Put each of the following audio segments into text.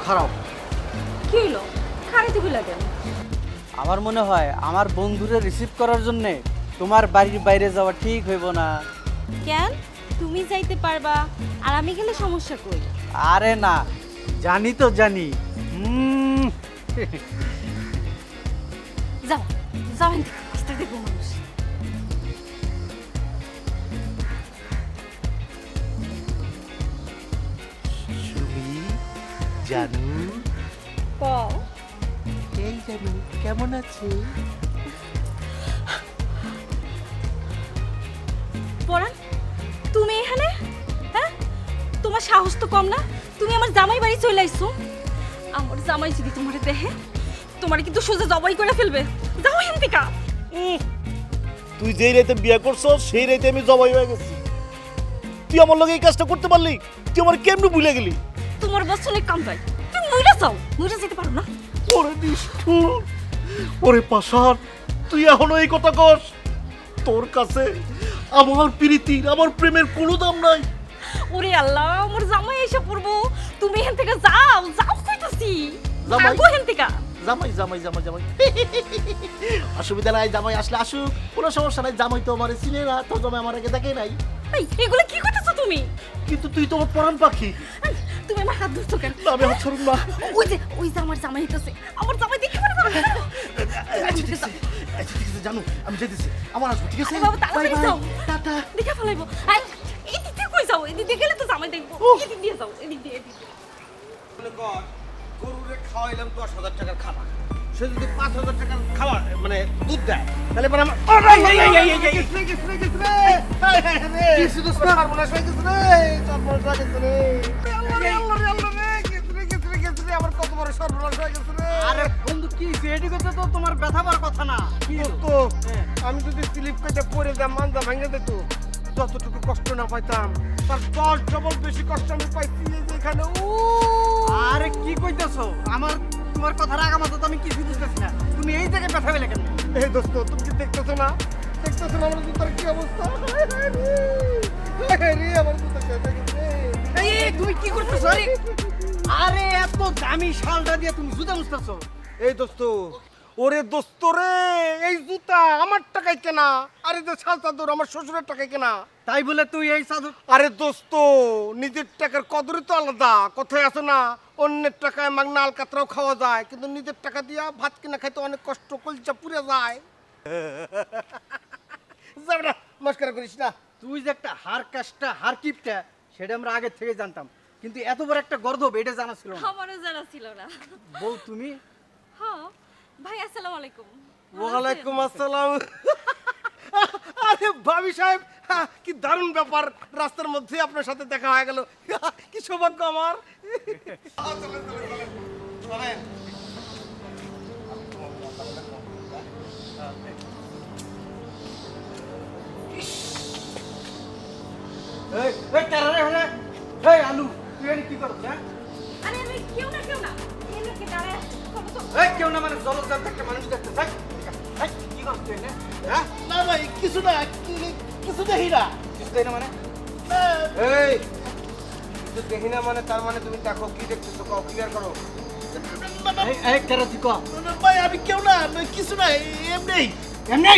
খারাপ। কি হলো খারাইতে কই লাগেন? আমার মনে হয় আমার বন্ধুরে রিসিভ করার জন্যে তোমার বাড়ির বাইরে যাওয়া ঠিক হইব না। কেন তুমি যাইতে পারবা আর আমি গেলে সমস্যা কই? আরে না, জানি তো জানি। যাও যাও এখান থেকে, রাস্তায় দেখবো মানুষ। সুমি, জানু, কও এই জানু কেমন আছো? পরান তুমি এখানে? হ্যাঁ তোমার সাহস তো কম না, তুমি আমার জামাই বাড়ি চলে আইছো। আমার জামাই যদি তোমারে দেখে তোমার কিন্তু সোজা জবাই করে ফেলবে। যাও এখান থেকে। তুই যেই রাতে বিয়ে করছো সেই রাতে আমি জবাই হয়ে গেছি। তুই আমার লগে এই কাজটা করতে পারলি? তুই আমার কেমনে ভুলে গেলি? তোমার বসনে কাম চাই, তুমি মইরা যাও, মইরা যেতে পারো না? ওরে নিষ্ঠুর, ওরে পাষাণ, তুই এখনো এই কথা কস? তোর কাছে আমার প্রীতির, আমার প্রেমের কোনো দাম নাই। ওরে আল্লাহ, আমার জামাই এসে পড়বো, তুমি এখান থেকে যাও, যাও কইতাছি। জামাই? ভাগো এখান থেকে। জামাই জামাই জামাই জামাই অসুবিধা নাই, জামাই আসলে আসুক, কোনো সমস্যা নাই। জামাই তো আমার চিনে না, তো জামাই আমার আগে দেখে নাই। এই এগুলো কি করতেছো তুমি? কিন্তু তুই তো আমার পরাণ পাখি। এই, তুমি আমার হাত ধরছো কেন? না, আমি হাত ছাড়ুম না। ওই যে আমার জামাই হইতাছে, আমার জামাই দেখে পারে না। আচ্ছা ঠিক আছে, আচ্ছা ঠিক আছে জানু, আমি যেতেছি, আমার আসবো, ঠিক আছে? আরে বাবা, তাড়াতাড়ি বাই বাই, যাও। টাটা। দেখে ফেলাইবো। এই এদিক দিয়ে কই যাও? এদিক দিয়ে গেলে তো জামাই দেখবো। এদিক দিয়ে যাও, এদিক দিয়ে। গরুরে খাওয়াইলাম 10,000 টাকার খাবার, সে যদি 5,000 টাকার খাবার মানে দুধ দেয় তাহলে পরে আমার আমার কত বড় সর্বনাশ হয়ে গেছে রে। আরে বন্ধু কি এডি করতে তো তোমার ব্যথা পাওয়ার কথা না। কি হলো? তো আমি যদি স্লিপ কেটে পড়ে দাম মানজা ভেঙে দিত, যতটুকু কষ্ট না পাইতাম তার 10 ডবল বেশি কষ্ট আমি পাইছি এই যে এখানে। আরে কি কইতাছো? তোমার কথার আগামাতা তো আমি কিছু বুঝতেছি না। তুমি এই জায়গায় ব্যথা পেলে কেন? এই দোস্ত, তুমি কি দেখতেছো না? দেখতেছো না আমার জুতার কি অবস্থা? রে আমার জুতা কেটে গেছে। এই তুমি কি করতেছো? আরে এত দামি শালটা দিয়ে তুমি জুতা মুছতেছো? এই দোস্ত, ওরে দোস্ত রে, এই জুতা আমার টাকায় কেনা, আরে যে শাল চাদর আমার শ্বশুরের টাকায় কেনা। তাই বলে তুই এই চাদর? আরে দোস্ত, নিজের টাকার কদরই তো আলাদা। কথায় আছে না, অন্যের টাকায় মাগনা আলকাতরাও খাওয়া যায়, কিন্তু নিজের টাকা দিয়া ভাত কিনা খাইতে অনেক কষ্ট, কলচা পুড়ে যায়। যাবে না, মস্করা করিস না। তুই যে একটা হার কাজটা হার কিপটা সেটা আমরা আগে থেকে জানতাম, কিন্তু এত বড় একটা গর্দভ এটা জানা ছিল না। আমারও জানা ছিল না। বউ তুমি? হ্যাঁ ভাই, আসসালামু আলাইকুম। ওয়ালাইকুম আসসালাম। আরে ভাবি সাহেব, কি দারুণ ব্যাপার, রাস্তার মধ্যে আপনার সাথে দেখা হয়ে গেল, কি সৌভাগ্য আমার। এই কারা রে হলে? এই আলু, তুই এখানে কি করছ? হ্যাঁ? আরে আমি কেউ না এই লোকে দাঁড়ায় আছে। চলো তো। এই কেউ না মানে জলজাত একটা মানুষ দেখতে চাই। এই কি করছ তুই এখানে? হ্যাঁ? না ভাই, কিছু না, কিছু দেখি না। কিছু দেই না মানে? এই কিছু দেখি না মানে, তার মানে তুমি দেখো, কি দেখতেছো কও, ক্লিয়ার করো। এই কারা তুই কর? ভাই আমি কেউ না, কিছু না, এমনি। এমনি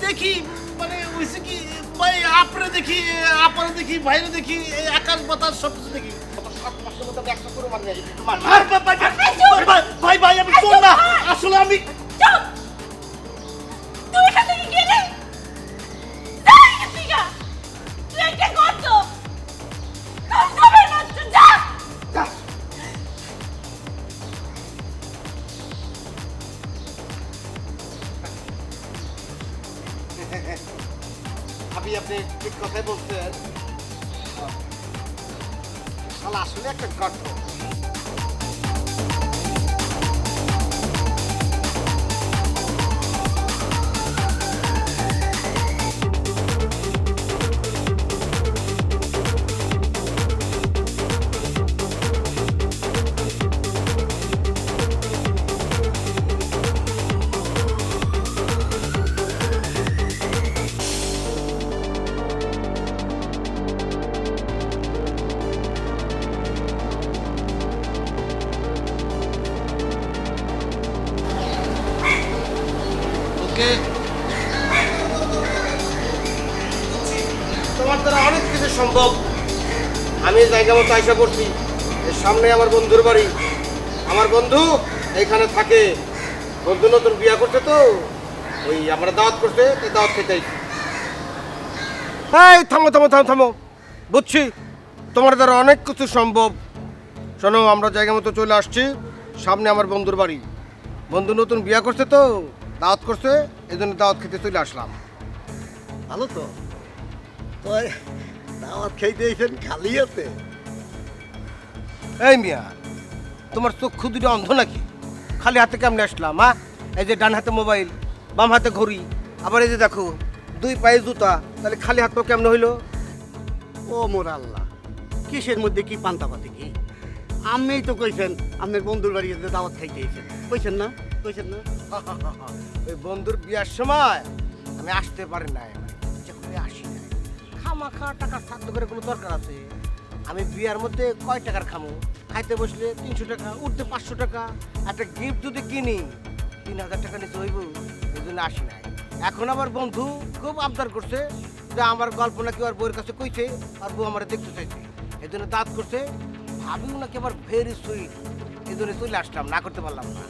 দেখি মানে হয়েছে কি ভাই, আপরে দেখি, আপরে দেখি, বাইরে দেখি, এই আকাশ বাতাস সব কিছু দেখি। ভাই ভাই আমি চোর না, আসলে আমি চুপ! তুই এখান থেকে গেলে যাই এখান থেকে। তুই একটা করছ, তোর সবাই নষ্ট, যা। আপনি ঠিক কথাই বলছেন, শালা আসলে একটা গর্ত। কাছে সম্ভব। আমি জায়গা মতো আইসা পড়ছি, এর সামনে আমার বন্ধুর বাড়ি। আমার বন্ধু এইখানে থাকে, বন্ধু নতুন বিয়া করছে তো, ওই আমরা দাওয়াত করছে, তাই দাওয়াত খেতে আইছি। এই থামো থামো থামো থামো, বুঝছি তোমার দ্বারা অনেক কিছু সম্ভব। শোনো, আমরা জায়গা মতো চলে আসছি, সামনে আমার বন্ধুর বাড়ি। বন্ধু নতুন বিয়া করছে তো, দাওয়াত করছে, এই জন্য দাওয়াত খেতে চলে আসলাম। ভালো তো, তো দাওয়াত খাইতে এসেন খালি আছে? এই মিয়া, তোমার চক্ষু দুটো অন্ধ নাকি? খালি হাতে কেমনে আসলাম? হ্যাঁ, এই যে ডান হাতে মোবাইল, বাম হাতে ঘড়ি, আবার এই যে দেখো 2 পায়ে জুতা, তাহলে খালি হাত পা কেমনে হইলো? ও মোর আল্লাহ, কিসের মধ্যে কি পান্তাপাতি কি? আমি তো কইছেন আপনার বন্ধুর বাড়ি যেতে দাওয়াত খাইতে এসেছেন, কইছেন না? কইছেন না? ওই বন্ধুর বিয়ার সময় আমি আসতে পারি নাই, যখন আসি নাই। খামাখা টাকা সাধ্য করে কোনো দরকার আছে? আমি বিয়ার মধ্যে কয় টাকার খামো? খাইতে বসলে 300 টাকা, উঠতে 500 টাকা। একটা গিফট যদি কিনি 3000 টাকা নিতে হইব, এই জন্য আসি নাই। এখন আমার বন্ধু খুব আবদার করছে যে আমার গল্প নাকি ওর বউয়ের কাছে কইছে, আর বউ আমার দেখতে চাইছে, এই জন্য দাঁত করছে। ভাবিও নাকি আবার ভেরি সুইট, এই জন্য চলে আসলাম, না করতে পারলাম না।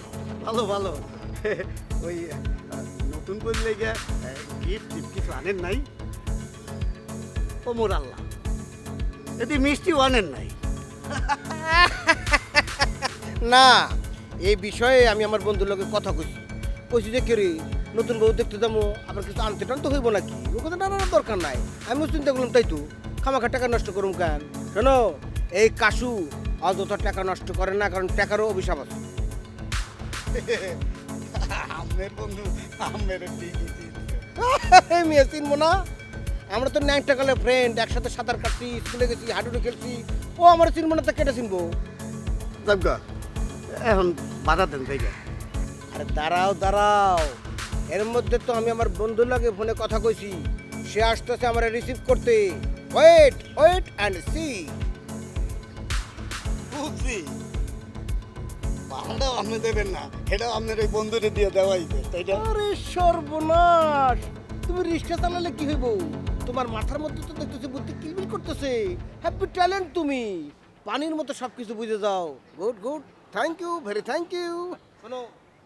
ভালো ভালো। ওই নতুন করে লেগে গিফট টিফট কিছু আনেন নাই? ও মোর আল্লাহ, এদি মিষ্টিও আনেন নাই? না, এই বিষয়ে আমি আমার বন্ধুর লোকের কথা কইছি যে কে রে, নতুন বউ দেখতে যাবো, আবার কিছু আনতে টানতে হইব নাকি? ও কথা না দরকার নাই। আমিও চিন্তা করলাম তাই তো, খামাখা টাকা নষ্ট করুম কেন? শোনো, এই কাশু অযথা টাকা নষ্ট করে না, কারণ টাকারও অভিশাপ আছে। আপনার বন্ধু আপনার ঠিকই। মেয়ে চিনবো না? আমরা তো 9 টাকালে ফ্রেন্ড, একসাথে সাঁতার কাটছি, স্কুলে গেছি, হাডুডু খেলছি। ও আমার চিনবো না, তা কেটে চিনবো? যাবগা, এখন বাধা দেন তাই গা। আরে দাঁড়াও দাঁড়াও, এর মধ্যে তো আমি আমার বন্ধুর লাগে ফোনে কথা কইছি, সে আসতেছে আমার রিসিভ করতে। Wait wait and see. বুঝছি, ভাড়াটাও আপনি দেবেন না, এটাও আপনার ওই বন্ধুরে দিয়ে দেওয়াই তাই না? আরে সর্বনাশ, তুমি রিক্সা চালালে কি হইব? তোমার মাথার মধ্যে তো দেখতেছি বুদ্ধি কিলবিল করতেছে। হ্যাপি ট্যালেন্ট তুমি, পানির মতো সবকিছু বুঝে যাও। Good good, thank you, very thank you. শোনো,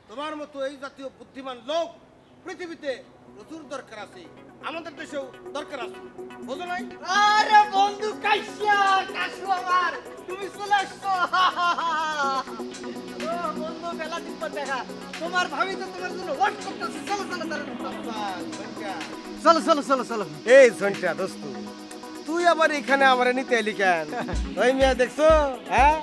তোমার মতো এই জাতীয় বুদ্ধিমান লোক পৃথিবীতে প্রচুর দরকার আছে, আমাদের দেশেও দরকার আছে, বুঝো নাই? আরে বন্ধু কাইসা, কাশু আমার, তুমি চলে আসছো। ও বন্ধু, মেলা দিন পর দেখা। তোমার ভাবি তো তোমার জন্য ওয়েট করতেছে। চলো চলো চলো চলো চলো চলো চলো। এই ঝন্টা দোস্ত, তুই আবার এখানে আমার নিতে এলি কেন? ওই মিয়া দেখছো, হ্যাঁ,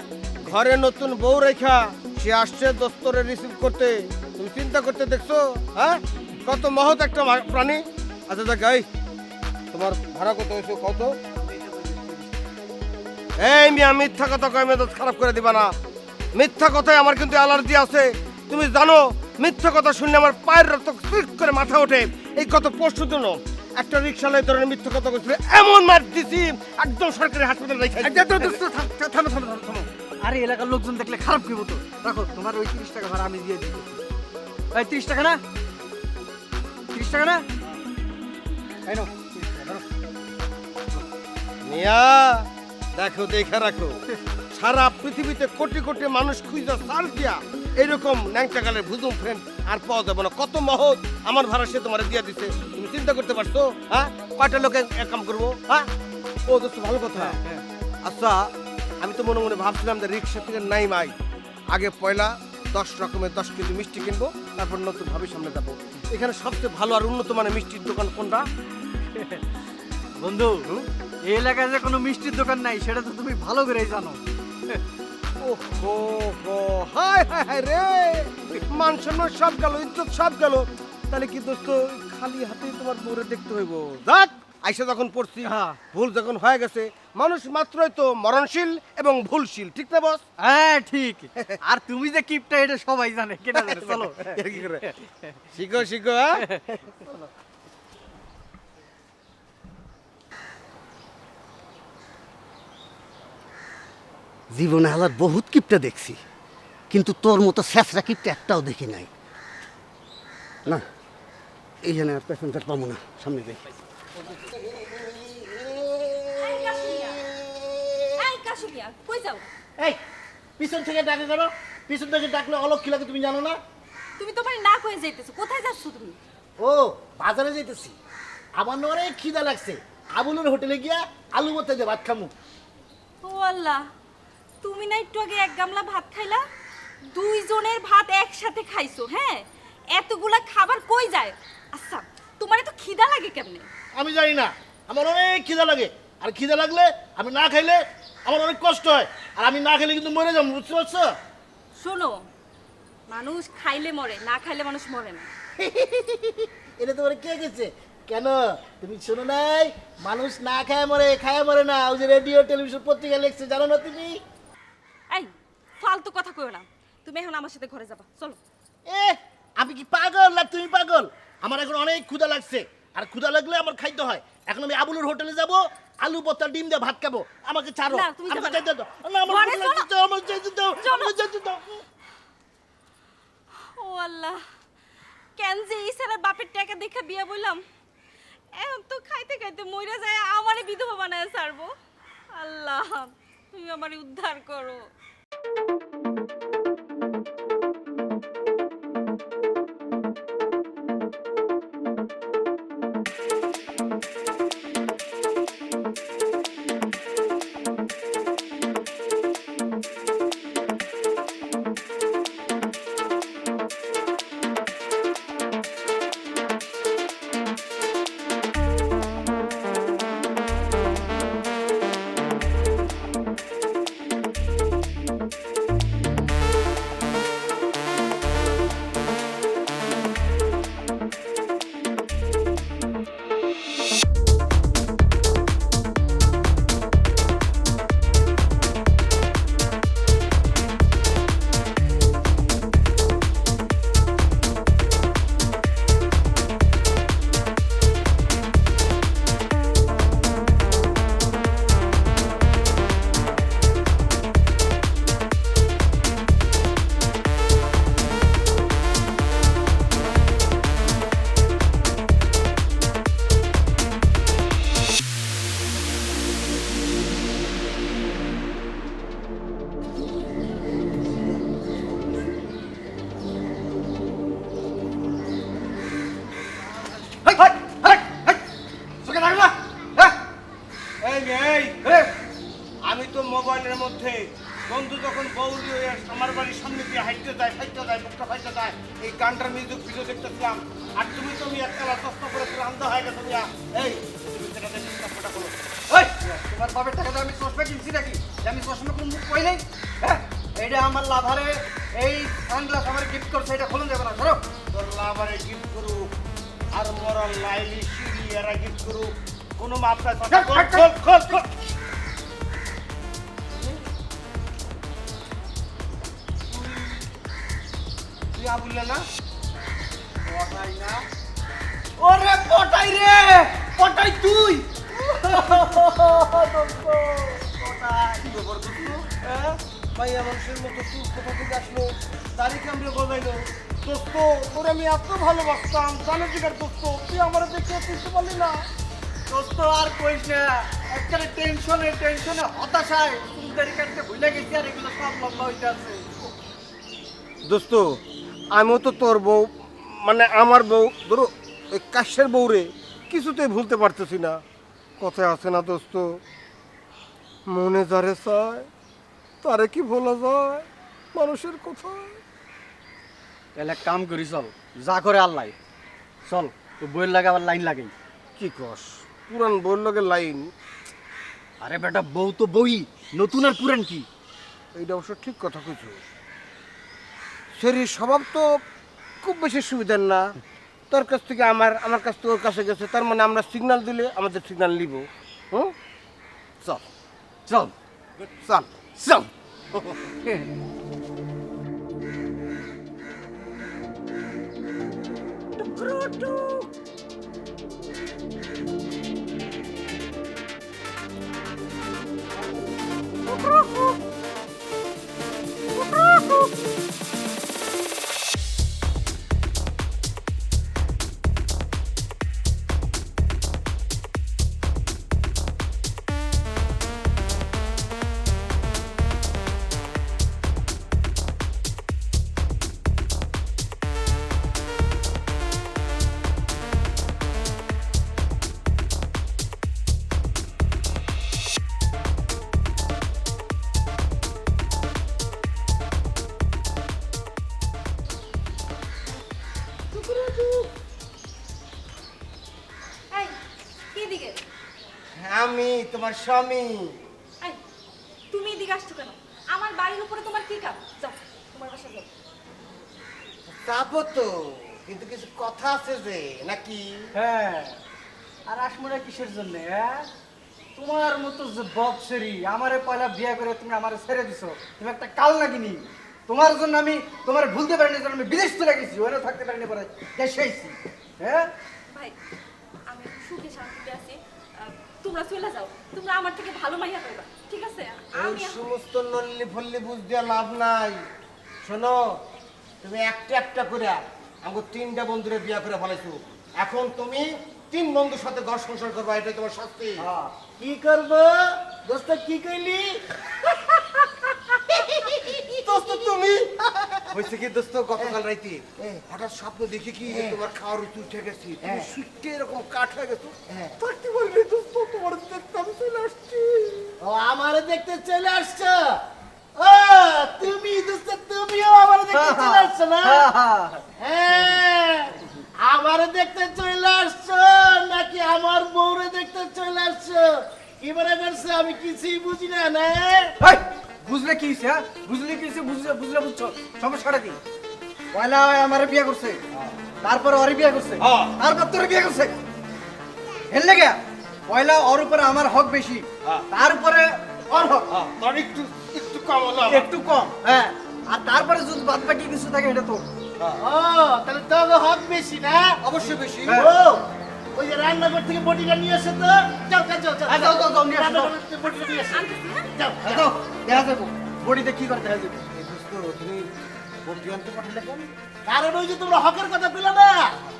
ঘরে নতুন বউ রেখা সে আসছে দোস্তরে রিসিভ করতে। তুমি চিন্তা করতে দেখছো, হ্যাঁ, কত মহৎ একটা প্রাণী। আচ্ছা দেখ, এই তোমার ভাড়া কত হয়েছে কত? এই মিয়া, মিথ্যা কথা কয় মেজাজ খারাপ করে দিবা না। মিথ্যা কথায় আমার কিন্তু অ্যালার্জি আছে, তুমি জানো। মিথ্যা কথা শুনলে আমার পায়ের রক্ত স্পিড করে মাথা ওঠে। এই কত পরশুর জন্য একটা রিক্সাওয়ালা ধরনের মিথ্যা কথা বলছিল, এমন মার দিছি একদম সরকারি হাসপাতালে রেখে। থামো থামো থামো থামো। আরে এলাকার লোকজন দেখলে খারাপ কি হতো? রাখো, তোমার ওই 30 টাকা ভাড়া আমি দিয়ে দিই। এই 30 টাকা না? 30 টাকা না? এই নাও 30 টাকা, ধরো। মিয়া দেখো, দেখে রাখো, সারা পৃথিবীতে কোটি কোটি মানুষ খুঁজে সার দিয়া এরকম ন্যাংটাকালের ভুজুম ফ্রেন্ড আর পাওয়া যাবে না। কত মহৎ আমার ভাড়া সে তোমার দিয়ে দিছে, তুমি চিন্তা করতে পারছো? হ্যাঁ, কয়টা লোকে কাম করবো? হ্যাঁ, ও দোস্ত ভালো কথা। আচ্ছা, আমি তো মনে মনে ভাবছিলাম যে রিক্সা থেকে নাই মাই, আগে পয়লা 10 রকমের 10 কেজি মিষ্টি কিনবো, তারপর নতুন ভাবে সামনে যাবো। এখানে সবচেয়ে ভালো আর উন্নত মানের মিষ্টির দোকান কোনটা? বন্ধু, এই এলাকায় যে কোনো মিষ্টির দোকান নাই সেটা তো তুমি ভালো করেই জানো। ওহো হো, হায় হায় হায় রে, মান সম্মান সব গেল, ইজ্জত সব গেল। তাহলে কি দোস্ত, খালি হাতে তোমার বউরে দেখতে হইব? যাক, আইসা যখন পড়ছি, হ্যাঁ। ভুল যখন হয়ে গেছে, মানুষ মাত্রই তো মরণশীল এবং ভুলশীল, ঠিক না বস? হ্যাঁ ঠিক। আর তুমি যে কিপটা এটা সবাই জানে, কেনা জানে। চলো এর কি করে? শিখো শিখো, হ্যাঁ। জীবনে হালার বহুত কিপটা দেখছি, কিন্তু তোর মতো শেষরা কিপটা একটাও দেখি নাই। না, এই জন্য আর প্যাসেঞ্জার পাবো না, সামনে যাই। আসো মিয়া, কই যাও? এই পিছন থেকে ডাকে কেন? পিছন থেকে ডাকলে অলক্ষী লাগে তুমি জানো না? তুমি তো না কয়ে যাইতেছো, কোথায় যাচ্ছ তুমি? ও বাজারে যাইতেছি, আমার না অনেক খিদা লাগছে, আবুলের হোটেলে গিয়া আলু ভর্তা দিয়ে ভাত খামু। ও আল্লাহ, তুমি না একটু আগে এক গামলা ভাত খাইলা? দুইজনের ভাত একসাথে খাইছো, হ্যাঁ? এতগুলা খাবার কই যায়? আচ্ছা, তোমার তো খিদা লাগে কেমনে? আমি জানি না, আমার অনেক খিদা লাগে, আর খিদা লাগলে আমি না খাইলে আমার অনেক কষ্ট হয়, আর আমি না খেলে কিন্তু মরে যাবো, বুঝতে পারছো? শোনো, মানুষ খাইলে মরে, না খাইলে মানুষ মরে না। এটা তোমার কে গেছে? কেন তুমি শোনো নাই, মানুষ না খায় মরে না, ওই যে রেডিও টেলিভিশন পত্রিকা লেখছে, জানো না তুমি? এই ফালতু কথা কইও না, তুমি এখন আমার সাথে ঘরে যাবা, চলো। এ আমি কি পাগল না তুমি পাগল? আমার এখন অনেক ক্ষুধা লাগছে, আর ক্ষুধা লাগলে আমার খাইতে হয়। এখন আমি আবুলের হোটেলে যাব, আলু ভর্তা ডিম দিয়ে ভাত খাবো, আমাকে ছাড়ো। না, তুমি আমাকে যাবে না। যেতে দাও। না, আমার ঘরে ক্ষুধা লাগছে, চলো। আমার যেতে দাও, চলো। আমার যেতে দাও। ও আল্লাহ, কেন যে এই সারা বাপের টাকা দেখে বিয়া বললাম, এখন তো খাইতে খাইতে মইরা যায়, আমারে বিধবা বানায় ছাড়বো। আল্লাহ, তুমি আমারে উদ্ধার করো। হেই, হেই, হেই, হেই, চোখে লাগে না? হ্যাঁ? আমি তো মোবাইলের মধ্যে বন্ধু যখন বৌদি হয়ে আমার বাড়ির সামনে দিয়ে হাইটতে যায় মুখটা ফাইতে যায়, এই গানটার মিউজিক ভিডিও দেখতেছিলাম। আর তুমি একটা চশমা করে পুরো আন্ধা হয়ে গেছো মিয়া। এই তুমি সেটা দেখে চশমাটা করো। ওই, তোমার বাপের টাকা দিয়ে আমি চশমা কিনছি নাকি? যে আমি চশমা কোনো মুখ পাই নাই? হ্যাঁ, এইটা আমার লাভারে এই সানগ্লাস আমার গিফট করছে, এটা খোলন যাবে না, সরো। তোর লাভারে গিফট করুক আর মরা লাইলি সিঁড়ি এরা গিফট করুক, কোনো মাপ নাই। খোল। তুই আবুল্লা না? পটাই না? ওরে পটাই রে, পটাই তুই। পটাই। কি ব্যাপার দোস্ত? হ্যাঁ? মাইয়া মানুষের মতো তুই কোথা থেকে আসলো? দাড়ি কামড়ে গজাইলো। দোস্ত, তোরে আমি এত ভালোবাসতাম, জানো জিগার দোস্ত, তুই আমার দেখে চিনতে পারলি না। দোস্ত আর কইস না, একবারে টেনশনে হতাশায় চুলদারি কাটতে ভুলে গেছি, আর এগুলো সব লম্বা হইতে আছে। দোস্ত, আমিও তো তোর বউ, মানে আমার বউ, ধরো ওই কাশের বউ রে কিছুতেই ভুলতে পারতেছি না। কথায় আছে না দোস্ত, মনে যারে চায় তারে কি ভোলা যায় মানুষের কথায়। তাহলে এক কাম করি, চল যা করে আল্লাহ, চল তো বইয়ের লাগে আবার লাইন লাগাই। কি কস, পুরান বউর লগে লাইন? আরে বেটা, বউ তো বই, নতুন আর পুরান কি? এইটা অবশ্য ঠিক কথা কইছো। শরীর স্বভাব তো খুব বেশি সুবিধার না, তোর কাছ থেকে আমার কাছ থেকে ওর কাছে গেছে, তার মানে আমরা সিগন্যাল দিলে আমাদের সিগন্যাল নিব। হুম, চল চল চল। চল। তোমার স্বামী। এই, তুমি এদিকে আসছো কেন? আমার বাড়ির উপরে তোমার কি কাজ? যাও তোমার বাসা যাও। যাবো তো, কিন্তু কিছু কথা আছে যে নাকি? হ্যাঁ, আর আসমরা কিসের জন্য? হ্যাঁ, তোমার মতো যে বক্সেরি আমারে পয়লা বিয়ে করে তুমি আমারে ছেড়ে দিছো, তুমি একটা কাল লাগিনি। তোমার জন্য আমি তোমার ভুলতে পারিনি, জন্য আমি বিদেশ চলে গেছি, ওখানে থাকতে পারিনি, পরে দেশে আইছি। হ্যাঁ, ভাই, আমি সুখে শান্তিতে আছি। তোমরা চলে যাও, তোমরা আমার থেকে ভালো মাইয়া পাইবা, ঠিক আছে? এই আমি সমস্ত নল্লি ফল্লি বুঝ দিয়ে লাভ নাই। শোনো, তুমি একটা একটা করে আমাকে 3টা বন্ধুরে বিয়া করে ফেলেছো। এখন তুমি 3 বন্ধুর সাথে ঘর সংসার করবা, এটাই তোমার শাস্তি। হ্যাঁ। কি করবো দোস্ত? কি কইলি দোস্ত তুমি? হয়েছে কি দোস্ত, গতকাল রাইতে হঠাৎ স্বপ্ন দেখি কি তোমার খাওয়ার রুচি উঠে গেছি, তুমি সুটকে এরকম কাঠ হয়ে গেছো। থাকতে পারবি দোস্ত, তোমার দেখতে আমি চলে আসছি। ও আমারে দেখতে চলে আসছো? ও তুমি দোস্ত, তুমিও আমারে দেখতে চলে আসছো না? হ্যাঁ, আমারে দেখতে চলে আসছো নাকি আমার বউরে দেখতে চলে আসছো? কি মনে করছো আমি কিছুই বুঝি না? না হেই, বুঝলে কি হইছে? হ্যাঁ, বুঝলে কি হইছে? বুঝলে বুঝলে বুঝছো সমস্যাটা কি? পয়লা ওই আমারে বিয়ে করছে, তারপরে ওরে বিয়ে করছে, তারপর তোরে বিয়ে করছে। এর লেগে পয়লা ওর উপরে আমার হক বেশি, তারপরে ওর হক তার একটু একটু কম হলো। একটু কম। হ্যাঁ, আর তারপরে যদি বাদ বাকি কিছু থাকে এটা তোর। ও তাহলে তো হক বেশি না? অবশ্যই বেশি। ও ওই যে রান্নাঘর থেকে বটিটা নিয়ে আসো তো। যাও যাও যাও হ্যাঁ, যাও, যাও, যাও, নিয়ে আসো, যাও। রান্নাঘর থেকে বটিটা নিয়ে আসো। আনতেছি, হ্যাঁ? যাও হ্যাঁ, তো দেখা যাবো বডিতে কি করে দেখা যাবে। এই দোস্ত, তুমি বটি আনতে পাঠালে কেন? কারণ ওই যে তোমরা হকের কথা বললে না,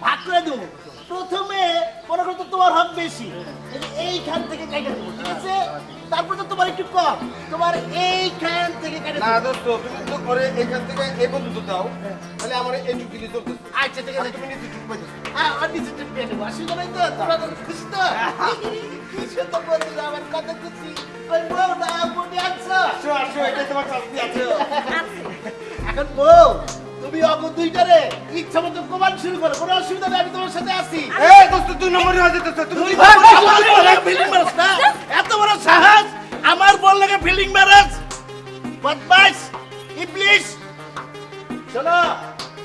ভাগ করে দেবো। প্রথমে মনে করো তো তোমার হক বেশি, এই যে এইখান থেকে কেটে দেবো, ঠিক আছে? তারপর তো তোমার একটু কম, তোমার এইখান থেকে কেটে না দেবো। দোস্ত, তুমি তো করে এখান থেকে এই পর্যন্ত দাও, তাহলে আমার এইটুক দিলে চলতেছে। আচ্ছা ঠিক আছে, তুমি নিজে ঠিক পাইছো। আর নিচে টিপে নেবো। অসুবিধা নাই তো? তোমরা তো খুশি তো? কি সুন্দর বলছিল, আমার কত খুশি। ওই বউ না, বটি আনছো? আসো আসো, এটা তোমার শাস্তি আছে। আনছি। এখন বউ, তুমি অগ দুইটারে ইচ্ছা মতো কমান শুরু করো, কোনো অসুবিধা নেই, আমি তোমার সাথে আছি। এই দোস্ত, 2 নম্বরই হয়ে যেতেছে। তুমি তুই আমার বলে ফিল্ডিং মারছ না? এত বড় সাহস আমার বল লাগে ফিল্ডিং মারছ? বদমাইশ, ইবলিশ। শোনো,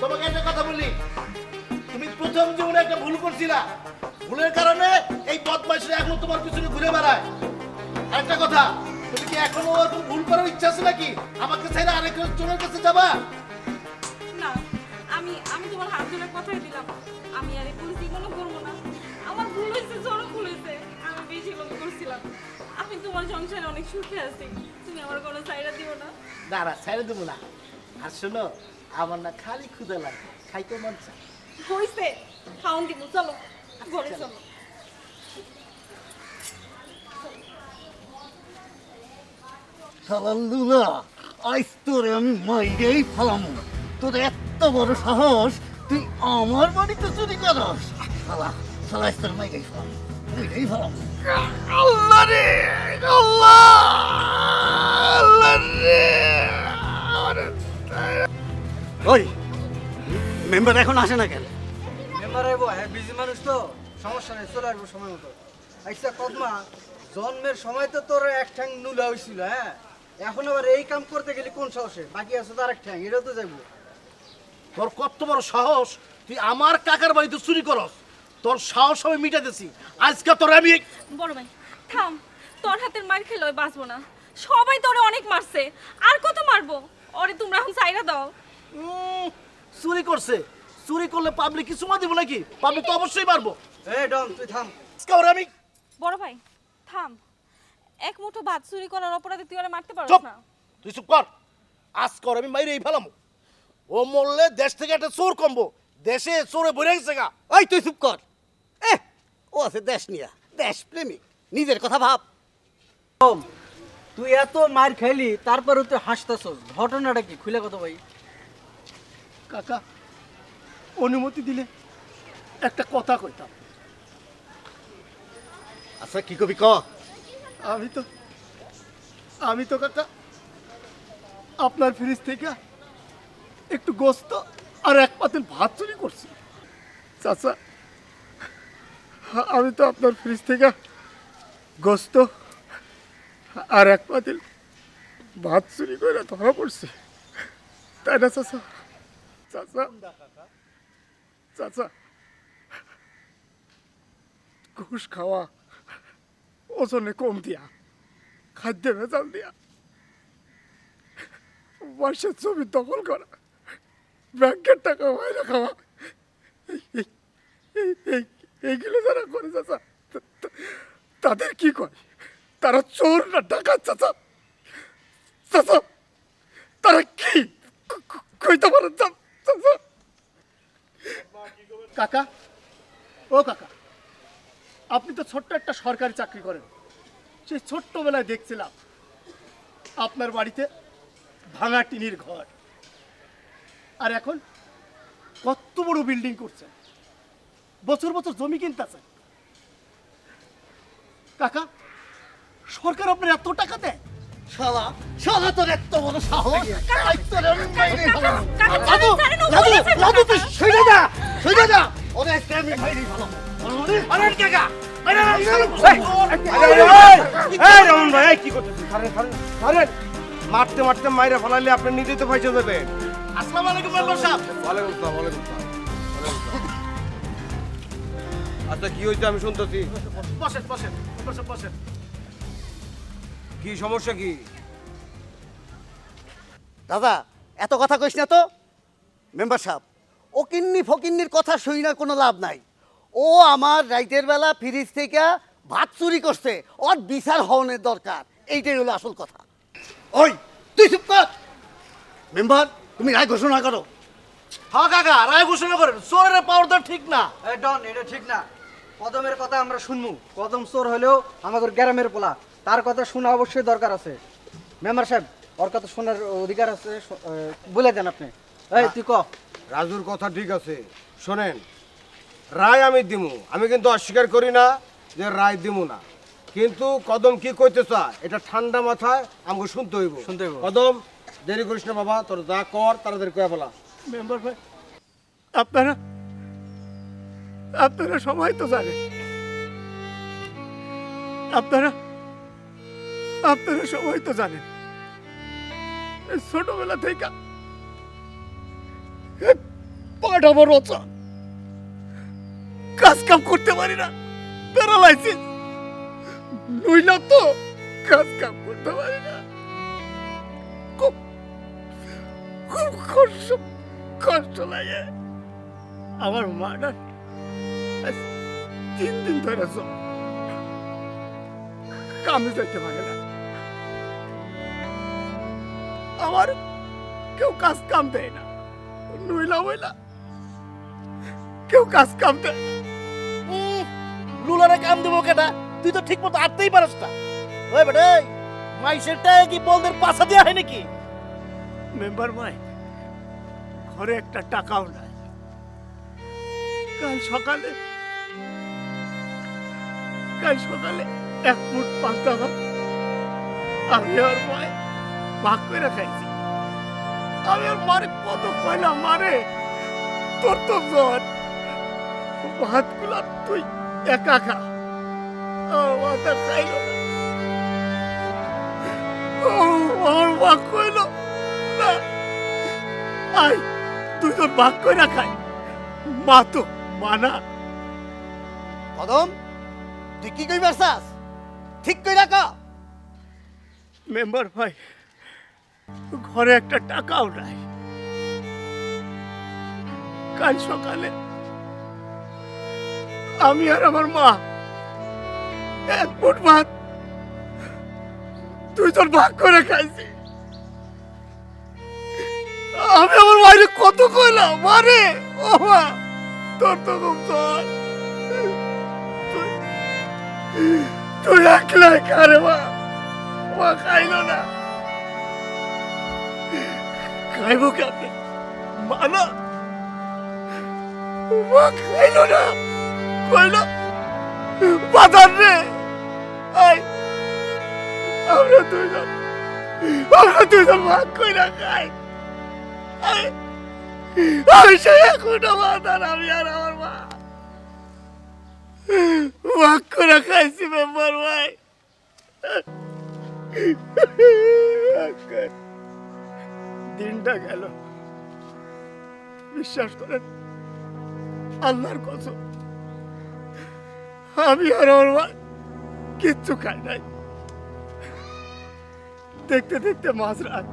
তোমাকে একটা কথা বলি, তুমি প্রথম জীবনে একটা ভুল করছিলা, ভুলের কারণে এই বদমাইশরা এখনো তোমার পিছনে ঘুরে বেড়ায়। আরেকটা কথা, তুমি কি এখনো ওরকম ভুল করার ইচ্ছা আছে নাকি? আমাকে চাইলে আরেকজনের কাছে যাবা? না, আমি আমি তোমার হাত ধরে কথাই দিলাম, আমি আর এই পুলিশ জীবনও করবো না। আমার ভুল হয়েছে, জোরও ভুল হয়েছে, আমি বেশি লোক করছিলাম। আমি তোমার সংসারে অনেক সুখে আছি, তুমি আমার কোনো সাইডা দিও না। দাঁড়া, ছেড়ে দেবো না। আর শোনো, আমার না খালি ক্ষুদা লাগে, খাইতে মন চায়। হইছে, খাওন দিব, চলো ঘরে চলো। শালাল্লুলা, আজ তোরে আমি মাইরেই ফেলামু। তোর এত বড় সাহস, তুই আমার বাড়িতে চুরি করস? শালা শালা আজ তোর মাইরেই ফেলাম, মাইরেই ফেলাম। আল্লাহ রে, আল্লাহ, আল্লাহ রে। ওই মেম্বার এখন আসে না কেন? মেম্বার আইবো, হ্যাঁ বিজি মানুষ তো, সমস্যা নেই, চলে আসবো সময় মতো। আচ্ছা কদমা, জন্মের সময় তো তোর এক ঠ্যাং নুলা হয়েছিল, হ্যাঁ, এখন আবার এই কাম করতে গেলে কোন সাহসে? বাকি আছে তো আরেক ঠ্যাং, এটাও তো যাইবো। তোর কত বড় সাহস, তুই আমার কাকার বাড়িতে চুরি করস? তোর সাহস আমি মিটাতেছি আজকে। তোর আমি বড় ভাই থাম, তোর হাতের মার খেলে ওই বাঁচবো না। সবাই তোরে অনেক মারছে, আর কত মারবো? ওরে তোমরা এখন সাইরা দাও। চুরি করছে, চুরি করলে পাবলিক কিছু মা দিব নাকি? পাবলিক তো অবশ্যই মারবো। এই ডন, তুই থাম। আজকে ওরে আমি বড় ভাই থাম, এক মুঠো ভাত চুরি করার অপরাধে তুই ওরে মারতে পারছ চুপ, না। তুই চুপ কর। আজকে ওরে আমি মাইরেই ফেলাম। ও মরলে দেশ থেকে একটা চোর কমবো, দেশে চোরে ভরে গেছে গা। ওই তুই চুপ কর। ও আছে দেশ নিয়া, দেশ প্রেমিক, নিজের কথা ভাব। তুই এত মার খাইলি, তারপরে তুই হাসতেছস, ঘটনাটা কি? খুলে কত ভাই। কাকা, অনুমতি দিলে একটা কথা কইতাম। আচ্ছা কি কবি ক? আমি তো কাকা আপনার ফ্রিজ থেকে একটু গোস্ত আর 1 পাতিল ভাত চুরি করছি। চাচা, আমি তো আপনার ফ্রিজ থেকে গোস্ত আর এক পাতিল ভাত চুরি করে ধরা পড়ছে, তাই না চাচা? চাচা চাচা, ঘুষ খাওয়া, ওজনে কম দিয়া, খাদ্য ভেজাল দিয়া, বয়সের জমি দখল করা, ব্যাংকের টাকা বাইরে খাওয়া, এইগুলো যারা করে চাচা, তাদের কি কয়? তারা চোর না ডাকাত চাচা? চাচা তারা কি কইতে পারেন চাচা? কাকা, ও কাকা, আপনি তো ছোট্ট একটা সরকারি চাকরি করেন। সেই ছোট্টবেলায় দেখছিলাম আপনার বাড়িতে ভাঙা টিনের ঘর, আর এখন কত বড় বিল্ডিং করছেন, বছর বছর জমি কিনতেছেন। কাকা, সরকার আপনার এত টাকা দেয়? শালা শালা তোর এত বড় সাহস! আজ তোরে আমি মাইরেই ফেলামু। কাকা, লাদু ছাড়েন, ও লাদু বলেছে লাদু, তুই কাকা। সইরে যা, সইরে যা। ওরে আজকে আমি মাইরেই ফেলামু। আরে কাকা, রমন ভাই, এই কি করতেছেন? ছাড়েন ছাড়েন ছাড়েন, মারতে মারতে মাইরা ফেলাইলে আপনি নিজেই তো পয়সা দেবেন। আসসালামু আলাইকুম মেম্বার সাহেব। ওয়ালাইকুম আসসালাম, ওয়ালাইকুম আসসালাম, ওয়ালাইকুম আসসালাম। আচ্ছা কি হয়েছে আমি শুনতেছি, বসেন বসেন বসেন বসেন। কি সমস্যা কি? দাদা এত কথা কইস না তো। মেম্বার সাহেব, ও কিন্নি ফকিন্নির কথা শুই না, কোনো লাভ নাই। ও আমার রাইতের বেলা ফ্রিজ থেকে ভাত চুরি করছে, ওর বিচার হওয়ার দরকার। এইটাই হলো আসল কথা। ওই তুই চুপ কর। মেম্বার, তুমি রায় ঘোষণা করো। হ্যাঁ কাকা, রায় ঘোষণা করেন। চোরের পাওয়ার তো ঠিক না। এই ডন, এটা ঠিক না। কদমের কথা আমরা শুনবো। কদম চোর হলেও আমাদের গ্রামের পোলা, তার কথা শোনা অবশ্যই দরকার আছে। মেম্বার সাহেব, ওর কথা শোনার অধিকার আছে, বলে দেন আপনি। এই তুই ক। রাজুর কথা ঠিক আছে, শোনেন, রায় আমি দিমু, আমি কিন্তু অস্বীকার করি না যে রায় দিমু না, কিন্তু কদম কি কইতে চায় এটা ঠান্ডা মাথায় আমাকে শুনতে হইব। শুনতে হইব। কদম, দেরি করিস না বাবা, তোর যা কর তাড়াতাড়ি কয়ে ফেলা। মেম্বার ভাই, আপনারা আপনারা সবাই তো জানেন, আপনারা আপনারা সবাই তো জানেন, এই ছোটবেলা থেকে পাটা বড় অচল, কাজ কাম করতে পারি না, প্যারালাইসিস, নইলা তো কাজ কাম করতে পারি না। খুব খুব কষ্ট কষ্ট লাগে। আমার মাটা 3 দিন ধরে কামে যাইতে পারে না। আমার কেউ কাজ কাম দেয় না, নইলা বইলা কেউ কাজ কাম দেয় না। লুলারে কাম দেবো কেটা? তুই তো ঠিক মতো আটতেই পারস না। ওই বেটে, মাইসেরটা কি বলদের পাশা দেওয়া হয় নাকি? মেম্বার ভাই, ঘরে একটা টাকাও নাই। কাল সকালে 1 মুঠ পান্তা ভাত আমি আর মায় ভাগ করে খাইছি। আমি আর মারে কত কইলাম, মারে তোর তো জ্বর, ভাতগুলা তুই একা খা। মাথা খাইল না। আমার মা কইল না, আই দুজন ভাগ করে খাই। মা তো মানা। কদম, তুই কি কইবার চাস? ঠিক কই রাখ। মেম্বার ভাই, ঘরে একটা টাকাও নাই। কাল সকালে আমি আর আমার মা 1 মুঠ ভাত দুইজন ভাগ করে খাইছি। আমি আমার মায়ের কত কইলাম, মারে ও মা তোর তো খুব জ্বর, তুই একলাই খারে মা। মা খাইল না, খাইব কেমনে? মা না, মা খাইল না, কইল বাজার রে, আই আমরা দুইজন ভাগ কইরা খাই। আমি সে এখনো বাজার, আমি আর আমার মা ভাগ করে খাইছি। মেম্বার ভাই, দিনটা গেল, বিশ্বাস করেন আল্লাহর কসম আমি আর ওর মা কিচ্ছু খাই নাই। দেখতে দেখতে মাঝরাত,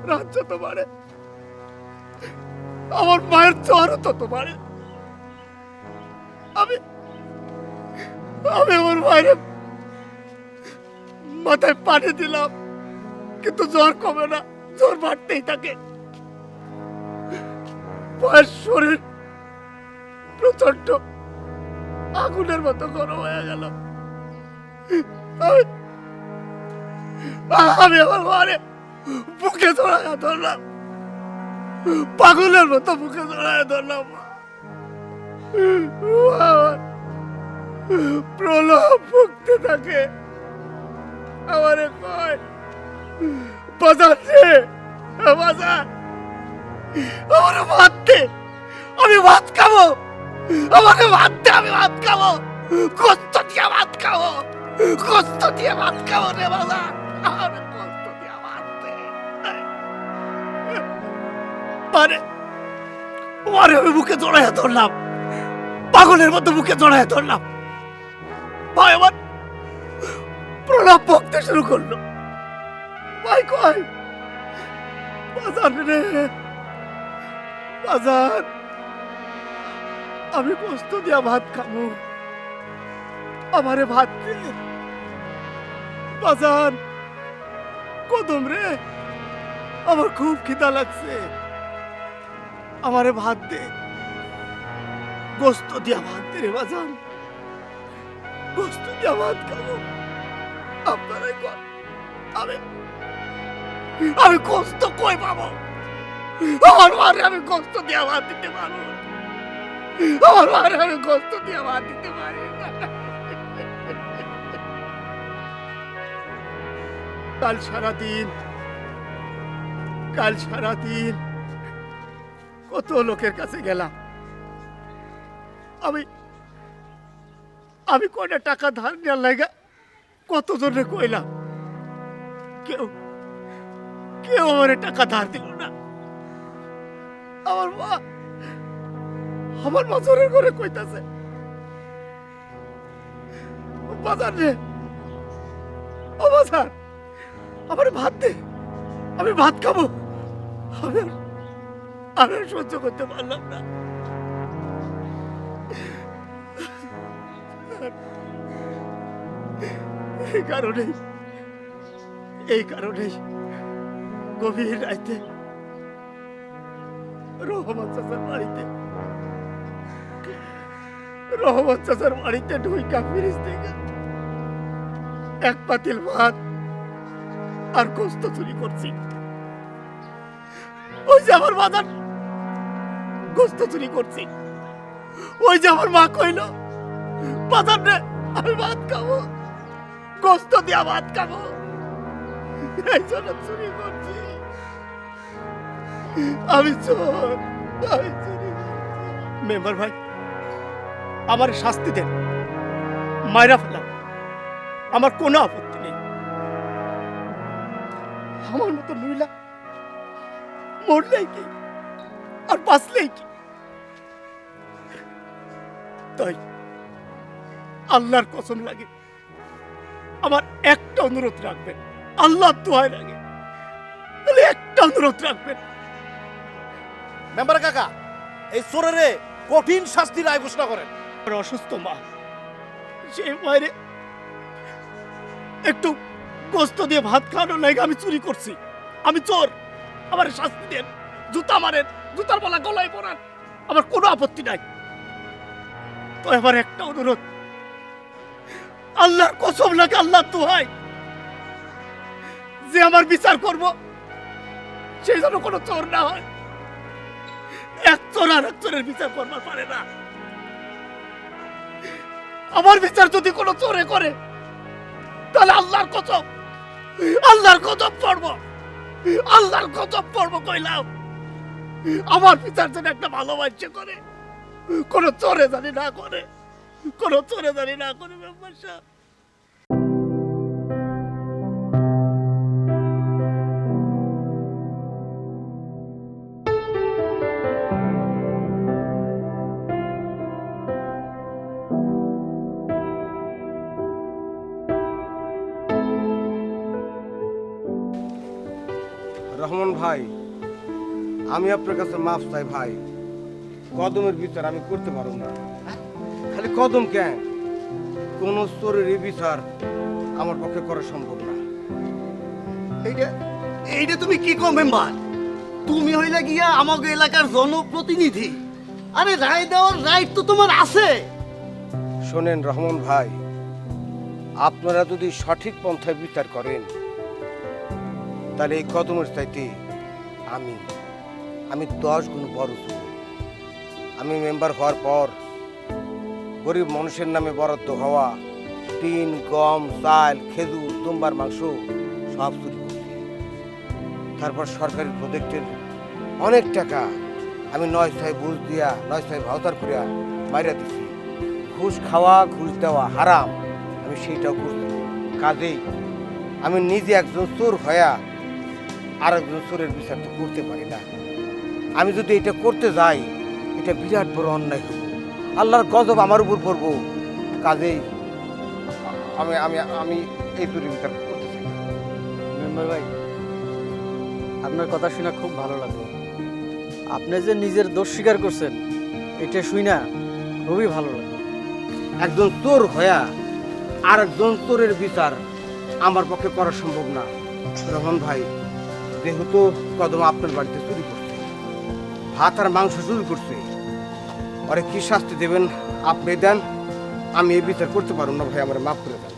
রাত যত বাড়ে আমার মায়ের জ্বরও তত বাড়ে। আমি আমার মায়ের মাথায় পানি দিলাম, কিন্তু জ্বর কমে না, জ্বর বাড়তেই থাকে। মায়ের শরীর প্রচন্ড আগুনের মতো গরম হয়ে গেল। আমি আমার মারে বুকে জড়াইয়া ধরলাম, পাগলের মতো বুকে জড়াইয়া ধরলাম। প্রলোভ ভুগতে থাকে, আমারে কয় বাজার রে বাজার, আমার ভাত দে, আমি ভাত খাবো, আমাকে ভাত দে, আমি ভাত খাবো, কষ্ট দিয়ে ভাত খাবো, কষ্ট দিয়ে ভাত খাবো রে বাজার, আমার কষ্ট দিয়ে ভাত দে। মানে আমি বুকে জড়াইয়া ধরলাম, পাগলের মতো বুকে জড়াইয়া ধরলাম। ভাই আমার প্রলাপ বকতে শুরু করলো। ভাই কয় বাজার রে বাজার, আমি কষ্ট দিয়া ভাত খাবো, আমারে ভাত দে। বাজার কদম রে, আমার খুব খিদা লাগছে, আমারে ভাত দে, গোস্ত দিয়া ভাত দে রে বাজার, গোস্ত দিয়া ভাত খাবো। আপনারাই কর, আমি কষ্ট কই পাবো? আমার মারে আমি কষ্ট দিয়া ভাত দিতে পারবো, আমার মারে আমি কষ্ট দিয়া ভাত দিতে পারি না। কাল সারাদিন কত লোকের কাছে গেলাম, আমি কয়টা টাকা ধার নেওয়ার লাগা কতজনে কইলাম, কেউ আমার টাকা ধার দিল না। আমার মা জোরের করে কইতাছে বাজার রে ও বাজার, আমার ভাত দে, আমি ভাত খাবো। আমি আর সহ্য করতে পারলাম না। এই কারণেই গভীর রাইতে রহমান চাচার বাড়িতে ঢুইকা ফিরিস থেকে এক পাতিল ভাত আর গোস্ত চুরি করছি। ওই যে আমার বাজার গোস্ত চুরি করছি, ওই যে আমার মা কইল বাজার রে আমি ভাত খাবো, গোস্ত দিয়া ভাত খাবো, এই জন্য চুরি করছি। আমি চোর, আমি চুরি করছি। মেম্বার ভাই আমার শাস্তি দেন, মাইরা ফেলাম, আমার কোনো আপত্তি নেই। আমার মতো মহিলা মরলেই কি আর বাঁচলেই কি? তাই আল্লাহর কসম লাগে, আমার একটা অনুরোধ রাখবেন, আল্লাহর দোহাই লাগে, একটা অনুরোধ রাখবেন। মেম্বার কাকা, এই চোরেরে কঠিন শাস্তির রায় ঘোষণা করেন। আমার অসুস্থ মা, সেই মায়ের একটু গোস্ত দিয়ে ভাত খাওয়ানোর লাগে আমি চুরি করছি, আমি চোর, আমার শাস্তি দেন, জুতা মারেন, জুতার বলা গলায় পরান, আমার কোনো আপত্তি নাই। তো এবার একটা অনুরোধ, আল্লাহর কসম লাগে, আল্লাহর দোহাই, যে আমার বিচার করব সেই জন্য কোনো চোর না হয়। এক চোর আর এক চোরের বিচার করবার পারে না। আমার বিচার যদি কোনো চোরে করে তাহলে আল্লাহর কসম পড়বো, আল্লাহর কসম পড়বো কইলাম। আমার বিচার যেন একটা ভালোবাসে করে, কোনো চোরে জানি না করে, কোনো চোরে জানি না করে। মেম্বার সাহেব রহমান ভাই, আমি আপনার কাছে মাফ চাই ভাই। কদমের বিচার আমি করতে পারব না। খালি কদম কেন, কোন স্তরের এই বিচার আমার পক্ষে করা সম্ভব না। এইটা এইটা তুমি কি কো মেম্বার? তুমি হইলা গিয়া আমাকে এলাকার জনপ্রতিনিধি, আরে রায় দেওয়ার রাইট তো তোমার আছে। শোনেন রহমান ভাই, আপনারা যদি সঠিক পন্থায় বিচার করেন তাহলে এই কদমের চাইতে আমি 10 গুণ বড় চোর। আমি মেম্বার হওয়ার পর গরিব মানুষের নামে বরাদ্দ হওয়া টিন, গম, চাল, খেজুর, দুম্বার মাংস সব চুরি করছি। তারপর সরকারি প্রজেক্টের অনেক টাকা আমি 9 ছয় ঘুষ দিয়া 9 ছয় ভাউচার করিয়া মাইরা দিছি। ঘুষ খাওয়া, ঘুষ দেওয়া হারাম, আমি সেইটাও করছি। কাজেই আমি নিজে একজন চোর হইয়া আর একজন চোরের বিচার তো করতে পারি না। আমি যদি এটা করতে যাই, এটা বিরাট বড় অন্যায় হব, আল্লাহর গজব আমার উপর পড়বো। কাজেই আমি আমি আমি এই চুরির বিচার করতে চাই না। মেম্বার ভাই, আপনার কথা শুনে খুব ভালো লাগলো। আপনি যে নিজের দোষ স্বীকার করছেন, এটা শুই না খুবই ভালো লাগলো। একজন চোর হইয়া আর একজন চোরের বিচার আমার পক্ষে করা সম্ভব না। রহমান ভাই, যেহেতু কদম আপনার বাড়িতে চুরি করছে, ভাত আর মাংস চুরি করছে, আরে কি শাস্তি দেবেন আপনি দেন, আমি এই বিচার করতে পারব না ভাই, আমার মাফ করে দেন।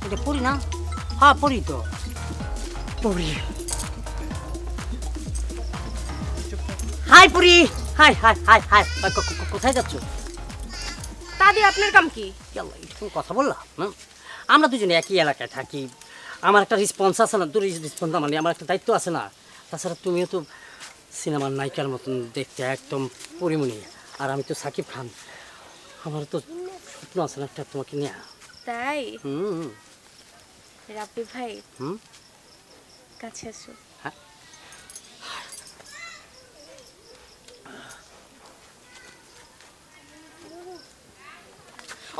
এটা পড়ি না? হ্যাঁ পড়ি তো, পড়ি। হাই পড়ি, হাই হাই হাই হাই। কোথায় যাচ্ছ? তা দিয়ে আপনার কাম কি? একটু কথা বললাম না, আমরা দুজনে একই এলাকায় থাকি, আমার একটা রেসপন্স আছে না, তোর রেসপন্স মানে আমার একটা দায়িত্ব আছে না। তাছাড়া তুমিও তো সিনেমার নায়িকার মতন দেখতে একদম পরিমণি, আর আমি তো সাকিব খান, আমার তো স্বপ্ন আছে না একটা তোমাকে নিয়ে। তাই হুম রাব্বি ভাই, হুম কাছে আসো। হ্যাঁ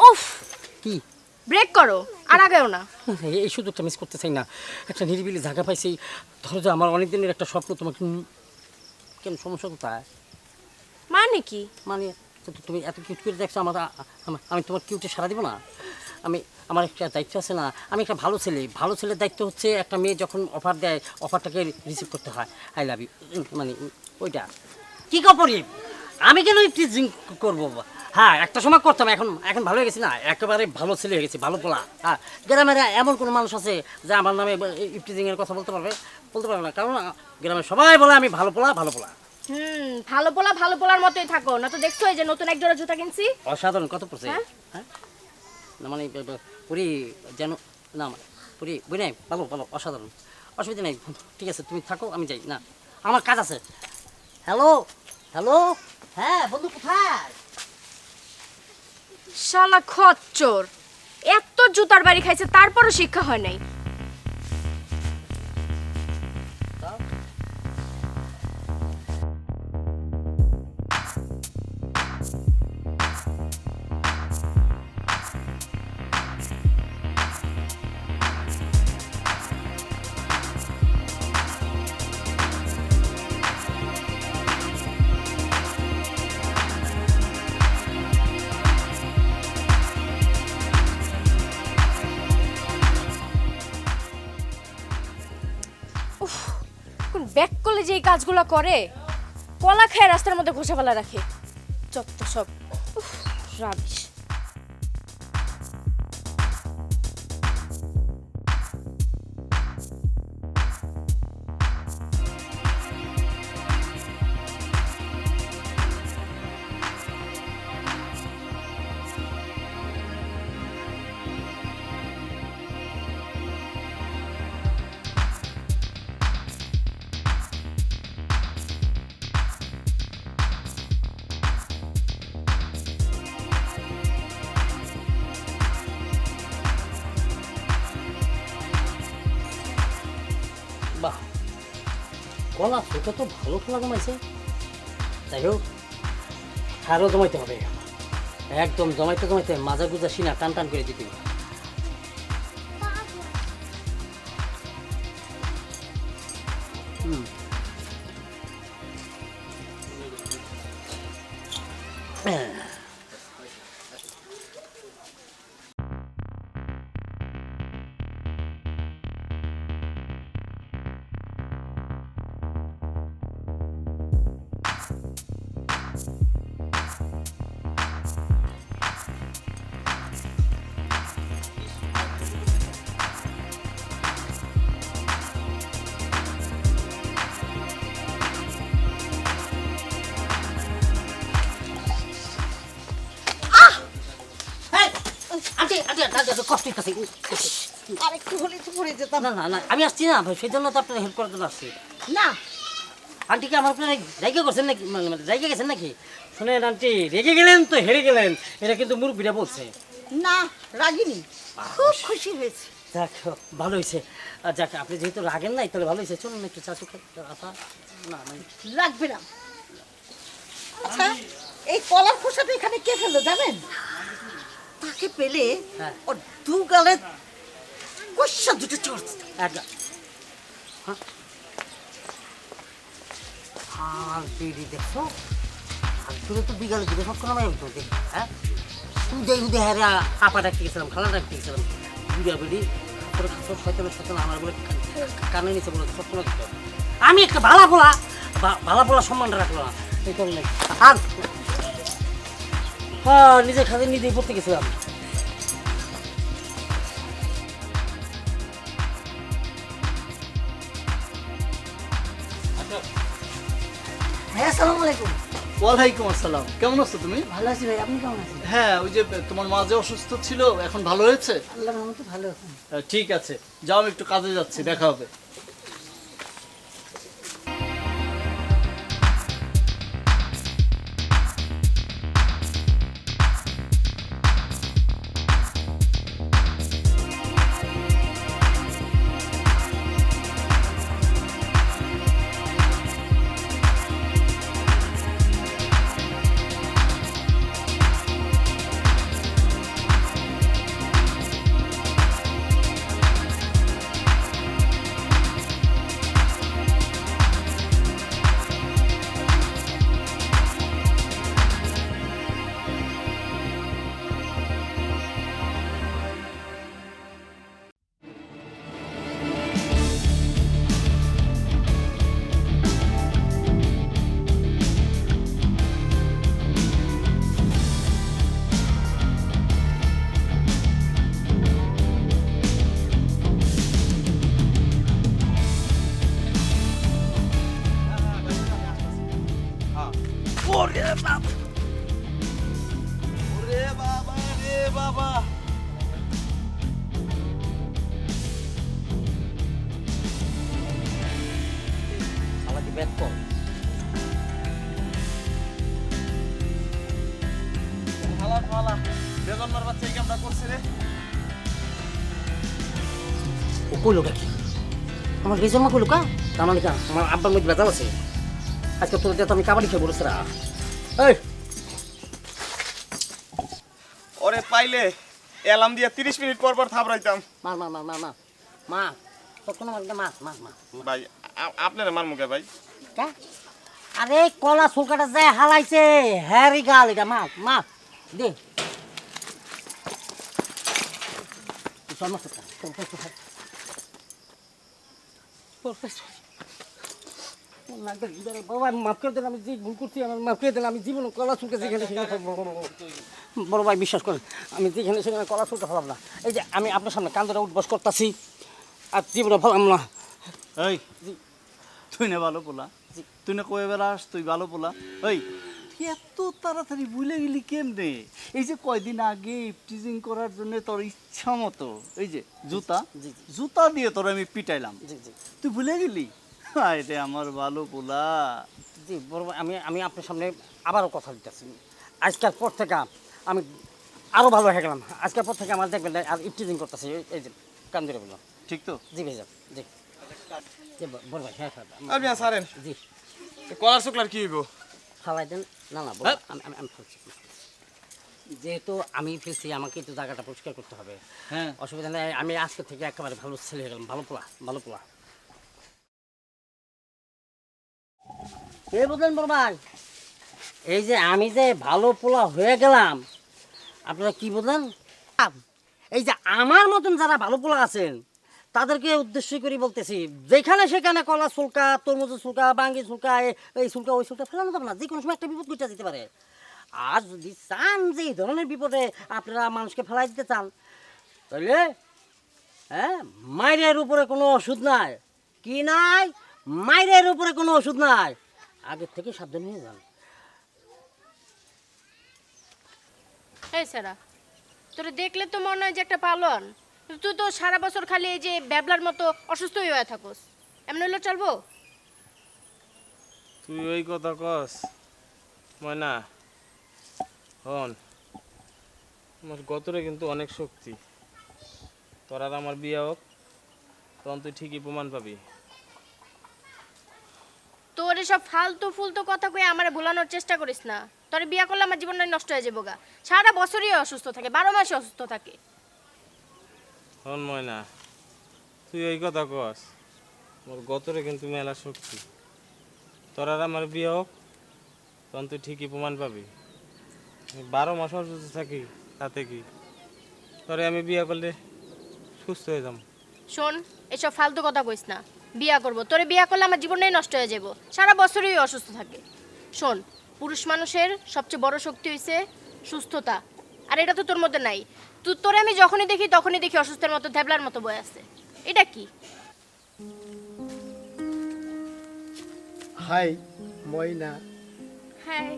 উফ, কি ব্রেক করো, আর আগেও না। এই সুযোগটা মিস করতে চাই না, একটা নিরিবিলি জায়গা পাইছি। ধরো যে আমার অনেক দিনের একটা স্বপ্ন, তোমাকে কেন সমস্যা কোথায়? মানে কি? মানে তুমি এত কিউট করে দেখছো, আমি তোমার কিউটে সারা দিব না? আমার একটা দায়িত্ব আছে না, আমি একটা ভালো ছেলে, ভালো ছেলের দায়িত্ব হচ্ছে একটা মেয়ে যখন অফার দেয় অফারটাকে রিসিভ করতে হয়। আই লাভ ইউ, মানে ওইটা। কি করি আমি কেন টিচিং করবো? হ্যাঁ একটা সময় করতাম, এখন ভালো হয়ে গেছি না, একেবারে ভালো ছেলে হয়ে গেছি, ভালো পোলা। হ্যাঁ গ্রামের এমন কোনো মানুষ আছে যে আমার নামে টিচিংয়ের কথা বলতে পারবে না, কারণ গ্রামের সবাই বলে আমি ভালো পোলা, ভালো পোলা। ভালো পোলার মতোই থাকো না তো। দেখছো এই যে নতুন এক জোড়া জুতা কিনছি, অসাধারণ। কত পড়ছে? হ্যাঁ? না মানে পুরি যেন না, পুরি বই নাই, ভালো ভালো অসাধারণ, অসুবিধা নেই। ঠিক আছে তুমি থাকো, আমি যাই, না আমার কাজ আছে। হ্যালো হ্যালো, হ্যাঁ বন্ধু কোথায়? শালা খচ্চর, এত জুতার বাড়ি খাইছে তারপরও শিক্ষা হয় নাই। কোন ব্যাক করলে যে এই কাজগুলো করে, কলা খায় রাস্তার মধ্যে ঘষা ফেলা রাখে, যত সব রাবিশ। বাহ, কলা সেটা তো ভালো কলা জমাইছে। যাই হোক, আরও জমাইতে হবে, একদম জমাইতে জমাইতে মাজা গুজা সিনা টান টান করে দিতে হবে। হুম। কষ্ট হইতেছে। আরেকটু হলে তো পড়ে যেতাম। না না না, আমি আসছি না ভাই, সেই জন্য তো আপনার হেল্প করার জন্য আসছি। না আন্টিকে আমার আপনার জায়গা করছেন নাকি, মানে জায়গা গেছেন নাকি? শুনেন আন্টি, রেগে গেলেন তো হেরে গেলেন, এটা কিন্তু মুরব্বীরা বলছে। না রাগিনি, খুব খুশি হয়েছে। যাক, ভালো হয়েছে। যাক, আপনি যেহেতু রাগেন নাই তাহলে ভালো হয়েছে। চলুন একটু চাচু আপা। না মানে লাগবে না। আচ্ছা, এই কলার খোসাটা এখানে কে ফেললো জানেন? তাকে পেলে হ্যাঁ। ওর দু গালে কষা দুটো চড়। আর বিড়ি দেখছো, আর তুলে তো বিকালে দিকে সব কোনো তো দেখ। হ্যাঁ, উদয় উদয় হারে আপা ডাকতে গেছিলাম, খালা ডাকতে গেছিলাম, বুড়া বিড়ি সচেতন সচেতন আমার বলে কানে নিচে বলে সব কোনো দিত। আমি একটা ভালা বলা সম্মান রাখলো না, এই কারণে। আর হ্যাঁ, নিজের খাতে নিজেই পড়তে গেছিলাম। ভাই আসসালামু আলাইকুম। ওয়ালাইকুম আসসালাম। কেমন আছো তুমি? ভালো আছি ভাই, আপনি কেমন আছেন? হ্যাঁ, ওই যে তোমার মা যে অসুস্থ ছিল, এখন ভালো হয়েছে? আল্লাহর রহমতে ভালো আছেন। ঠিক আছে, যাও, আমি একটু কাজে যাচ্ছি, দেখা হবে। আমাকে ব্যাক কর। বেগন্মার বাচ্চা এই কামটা করছে রে। ও কইলোটা কি? আমার রেজমা কইলো কা? তার মানে কা আমার আব্বার মধ্যে ব্যথা আছে। আজকে তোর তো আমি কাবাডি খেয়ে বলেছি রা। এই ওরে পাইলে অ্যালার্ম দিয়া 30 মিনিট পর পর থাবড়াইতাম। মা মা মা মা মা মা তোর কোনো মানে মা মা মা ভাই আপনারা মার মুখে ভাই। কা? আরে কলা সুলকাটা যায় হালাইছে, হ্যারি গাল এটা মা মা দে। বাবা মাফ করে দেন, আমি যে ভুল করছি আমার মাফ করে দেন। আমি জীবনে কলা চুলকে যেখানে সেখানে খাবো। বড় ভাই বিশ্বাস করেন, আমি যেখানে সেখানে কলা চুলকে ফেলাম না। এই যে আমি আপনার সামনে কান্দরা উঠবস করতেছি, আর জীবনে ফেলাম না। এই তুই না ভালো পোলা, তুই না কয়ে বেড়াস তুই ভালো পোলা। এই তুই এত তাড়াতাড়ি ভুলে গেলি কেমনে? এই যে কয়দিন আগে টিজিং করার জন্য তোর ইচ্ছা মতো এই যে জুতা জুতা দিয়ে তোর আমি পিটাইলাম, তুই ভুলে গেলি? রে আমার ভালো পোলা। জি বড় ভাই, আমি আপনার সামনে আবারও কথা দিতেছি। আজকের পর থেকে আমি আরও ভালো হয়ে গেলাম। আজকের পর থেকে আমার দেখবেন আর ইফটিজিং করতেছি। এই যে কান ধরে বললাম, ঠিক তো? জি ভাই, জি জি বড় ভাই। হ্যাঁ আপনি সারেন জি, কলার শুকলার কি হইব? ফালাই দেন। না না বড়, আমি ফেলছি। যেহেতু আমি ফেলছি, আমাকে একটু জায়গাটা পরিষ্কার করতে হবে। হ্যাঁ অসুবিধা নেই, আমি আজকে থেকে একেবারে ভালো ছেলে হয়ে গেলাম। ভালো পোলা, ভালো পোলা। এই বললেন বড় ভাই, এই যে আমি যে ভালো পোলা হয়ে গেলাম, আপনারা কি বললেন? এই যে আমার মতন যারা ভালো পোলা আছেন তাদেরকে উদ্দেশ্য করে বলতেছি, যেখানে সেখানে কলা চুলকা, তরমুজের চুলকা, বাঙ্গি চুলকা, এই চুলকা ওই চুলকা ফেলানো যাবে না। যে কোনো সময় একটা বিপদ ঘটে যেতে পারে। আর যদি চান যে এই ধরনের বিপদে আপনারা মানুষকে ফেলাই দিতে চান, তাহলে হ্যাঁ, মায়ের উপরে কোনো ওষুধ নাই। কি নাই? মায়ের উপরে কোনো ওষুধ নাই। আগের থেকে সাবধান হয়ে যান। এই সারা, তোরে দেখলে তো মনে হয় যে একটা পালোয়ান। তুই তো সারা বছর খালি এই যে ব্যাবলার মতো অসুস্থই হয়ে থাকোস। এমন হইলে চলবো? তুই ওই কথা কস ময়না, হন আমার গতরে কিন্তু অনেক শক্তি। তোর আর আমার বিয়ে হোক, তখন তুই ঠিকই প্রমাণ পাবি। তোর এসব ফালতু ফুলতু কথা কয়ে আমারে ভুলানোর চেষ্টা করিস না। তোর বিয়া করলে আমার জীবনটা নষ্ট হয়ে যাবো গা। সারা বছরই অসুস্থ থাকে, 12 মাসে অসুস্থ থাকে। হন ময়না, তুই ওই কথা কস, মোর গতরে কিন্তু মেলা শক্তি। তোর আর আমার বিয়ে হোক, তখন তুই ঠিকই প্রমাণ পাবি। 12 মাস অসুস্থ থাকি, তাতে কি? তোরে আমি বিয়ে করলে সুস্থ হয়ে যাম। শোন, এসব ফালতু কথা কইস না। বিয়া করব, তোরে বিয়া করলে আমার জীবনটাই নষ্ট হয়ে যাবো। সারা বছরই অসুস্থ থাকে। শোন, পুরুষ মানুষের সবচেয়ে বড় শক্তি হইছে সুস্থতা, আর এটা তো তোর মধ্যে নাই। তোরে আমি যখনই দেখি অসুস্থের মতো, ধ্যাবলার মতো বয়ে আছে। এটা কি? হাই ময়না, হ্যাঁ,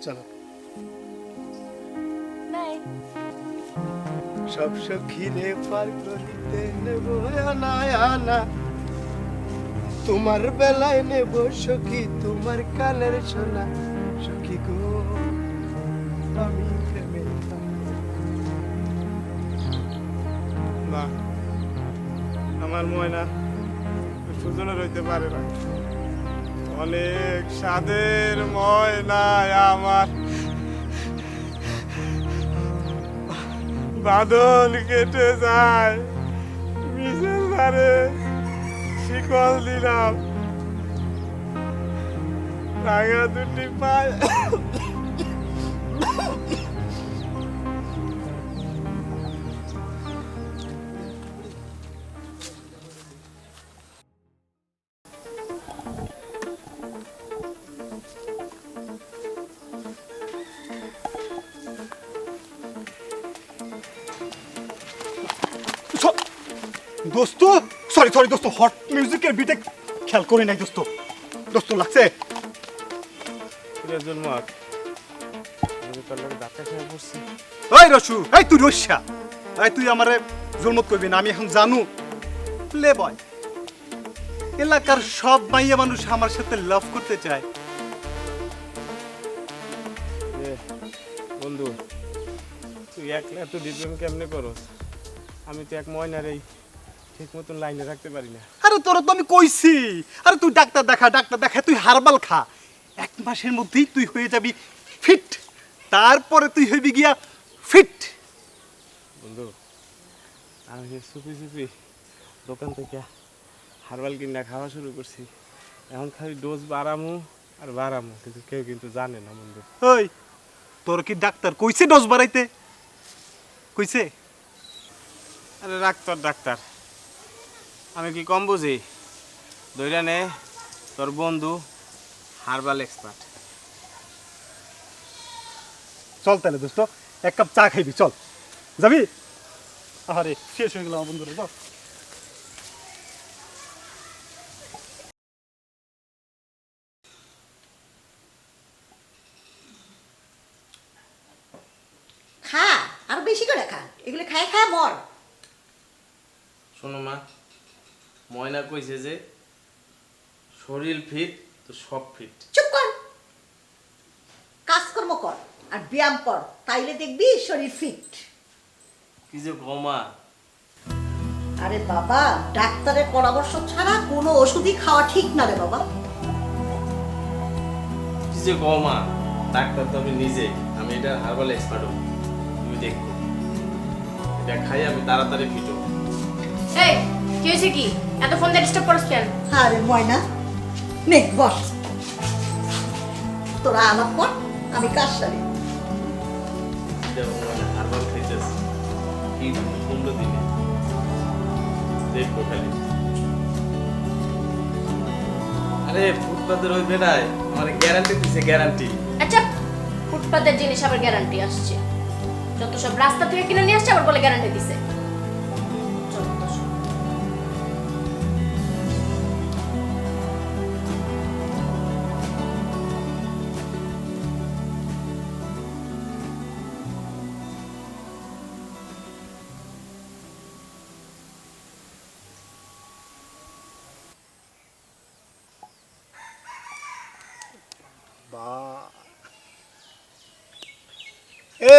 চলো। নাই সব সখীরে পার করিতে নেব আনা আনা, তোমার বেলায় নেব সখী তোমার কানের সোনা। সখী গো আমি প্রেমে না, আমার ময়না সুজনে রইতে পারে না। অনেক স্বাদের ময়না আমার, বাদল কেটে যায়, মিশের ধারে শিকল দিলাম, রাঙা দুটি পায় দোস্ত, সরি সরি দোস্ত, হট মিউজিকের বিটে খেয়াল করি নাই দোস্ত। দোস্ত লাগছে? জন্মাক তোর লোক ডাক্তার সাহেব বসছি। ওই রসু, এই তুই রস্যা, এই তুই আমারে জন্মত করবি না। আমি এখন জানু প্লে বয়, এলাকার সব মাইয়া মানুষ আমার সাথে লাভ করতে চায়। বন্ধু, তুই একলা এত ডিপ্রেম কেমনে করস? আমি তো এক ময়নার এই ঠিক মতন লাইনে রাখতে পারি না। আরে তোরা তো আমি কইছি, আরে তুই ডাক্তার দেখা, তুই হারবাল খা। 1 মাসের মধ্যেই তুই হয়ে যাবি ফিট, তারপরে তুই হইবি গিয়া ফিট। বন্ধু, আমি চুপি চুপি দোকান থেকে হারবাল কিনা খাওয়া শুরু করছি। এখন খালি ডোজ বাড়ামু আর বাড়ামু, কিন্তু কেউ কিন্তু জানে না বন্ধু। ওই তোর কি ডাক্তার কইছে ডোজ বাড়াইতে? কইছে? আরে ডাক্তার আমি কি কম বুঝি? ধইরা নে তোর বন্ধু হার্বাল এক্সপার্ট। চল তাহলে দোস্ত, এক কাপ চা খাইবি, চল। যাবি? আরে শেষ হয়ে গেল আমার বন্ধুরা, চল। খা, আরো বেশি করে খা, এগুলো খায় খায় মর। শোনো মা, ময়না কইছে যে শরীর ফিট তো সব ফিট। চুপ কর, কাজকর্ম কর আর ব্যায়াম কর, তাইলে দেখবি শরীর ফিট। কি যে গমা, আরে বাবা, ডাক্তারের পরামর্শ ছাড়া কোনো ওষুধই খাওয়া ঠিক না রে বাবা। কি যে গমা, ডাক্তার তো আমি নিজে, আমি এটা হার্বাল এক্সপার্ট হব। তুমি দেখো, এটা খাই আমি তাড়াতাড়ি ফিট হব। এই কি হয়েছে কি? এত ফোন দিয়ে ডিস্টার্ব করছ কেন? আরে ময়না, নে বস, তোরা আলাপ কর, আমি কাজ সারি। দেখো মানে হার্বাল খাইতেছি কি 15 দিনে, দেখো খালি। আরে ফুটপাতের ওই বেটায় আমার গ্যারান্টি দিছে, গ্যারান্টি। আচ্ছা, ফুটপাতের জিনিস আবার গ্যারান্টি আসছে? যত সব রাস্তা থেকে কিনে নিয়ে আসছে আবার বলে গ্যারান্টি দিছে। যত সব।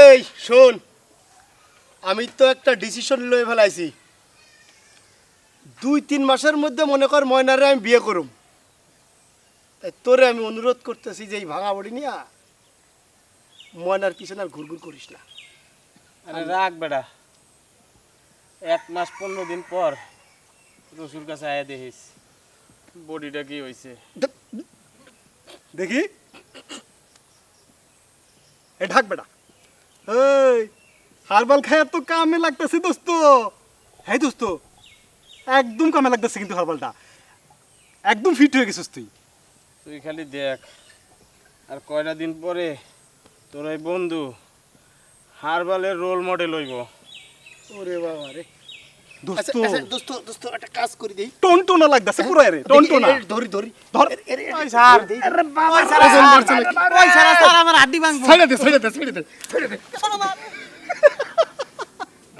এই শোন, আমি তো একটা ডিসিশন লয়ে ফেলাইছি। 2-3 মাসের মধ্যে মনে কর ময়নারে আমি বিয়ে করুম। তাই তোরে আমি অনুরোধ করতেছি যে এই ভাঙা বড়ি নিয়া ময়নার পিছনে আর ঘুরঘুর করিস না। আরে রাখ বেটা, 1 মাস 15 দিন পর রসুর কাছে আয়া দেখিস বডিটা কি হয়েছে। দেখি এ ঢাক বেটা। এই হারবাল খায় তো কামে লাগতেছে দোস্ত। হ্যাঁ দোস্ত, একদম কামে লাগতেছে কিন্তু হারবালটা একদম ফিট হয়ে গেছিস তুই। তুই খালি দেখ, আর কয়টা দিন পরে তোর ওই বন্ধু হারবালের রোল মডেল হইব। ওরে বাবা রে দোস্ত, দোস্ত দোস্ত একটা কাজ করে দেই। টনটনা লাগতেছে পুরো রে, টনটনা। ধরি ধরি ধর। ওই স্যার, আরে বাবা, ওই স্যার আমার হাড্ডি ভাঙবো। ছেড়ে দে ছেড়ে দে ছেড়ে দে ছেড়ে দে।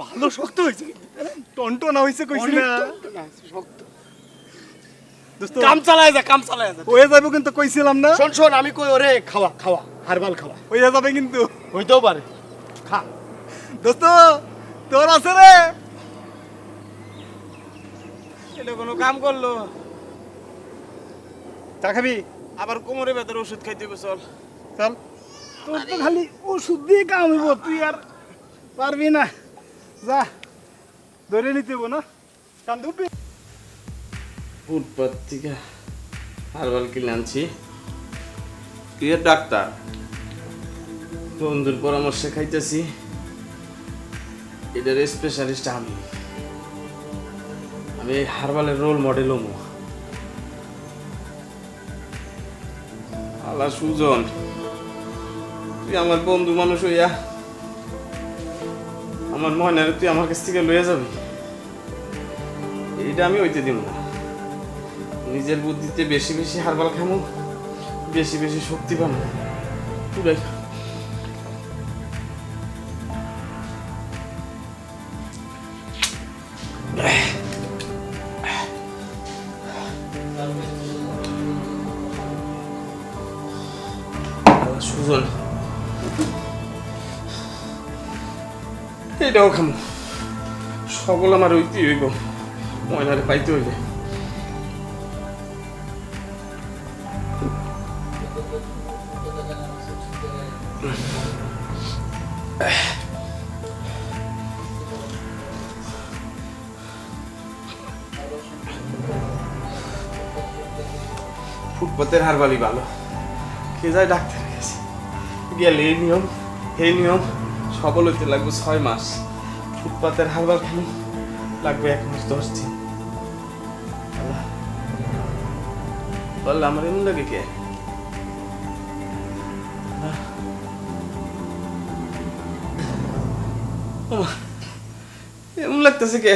ভালো শক্ত হয়েছে, টনটনা হয়েছে কইছি না দোস্ত। কাম চালায় যা, কাম চালায় যা। হয়ে যাবে কিন্তু কইছিলাম না, শোন শোন, আমি কই ওরে খাওয়া খাওয়া, হারবাল খাওয়া। হয়ে যাবে কিন্তু। হইতেও পারে, খা। দোস্ত তোর আছে রে, এটা কোনো কাম করলো? চা খাবি? আবার কোমরে ব্যথার ওষুধ খাইতে হবে, চল। চল, তোর তো খালি ওষুধ দিয়ে কাম হইব, তুই আর পারবি না। যা ধরে নিতে হইব না, কান্দে উঠবি। ফুটপাত থেকে হারবাল কিনে আনছি। তুই আর ডাক্তার, বন্ধুর পরামর্শে খাইতেছি। এটার স্পেশালিস্ট আমি এই হারবালের রোল মডেল হমু। আল্লাহ সুজন, তুই আমার বন্ধু মানুষ হইয়া আমার ময়নারে তুই আমার কাছ থেকে লইয়া যাবি, এইটা আমি হইতে দিব না। নিজের বুদ্ধিতে বেশি বেশি হারবাল খামু, বেশি বেশি শক্তি পাবো পুরাই। সুজন, এটাও খামু, সকল আমার হইতে হইব, ময়নারে পাইতে হইলে। ফুটপাতের হারবালি ভালো, কে যায় ডাক্তার কাছে গেলে এই নিয়ম সবল হইতে লাগবে 6 মাস। ফুটপাতের হারবাল খানি লাগবে 1 মাস 10 দিন। বল আমার এমন লাগে কে এমন লাগতেছে কে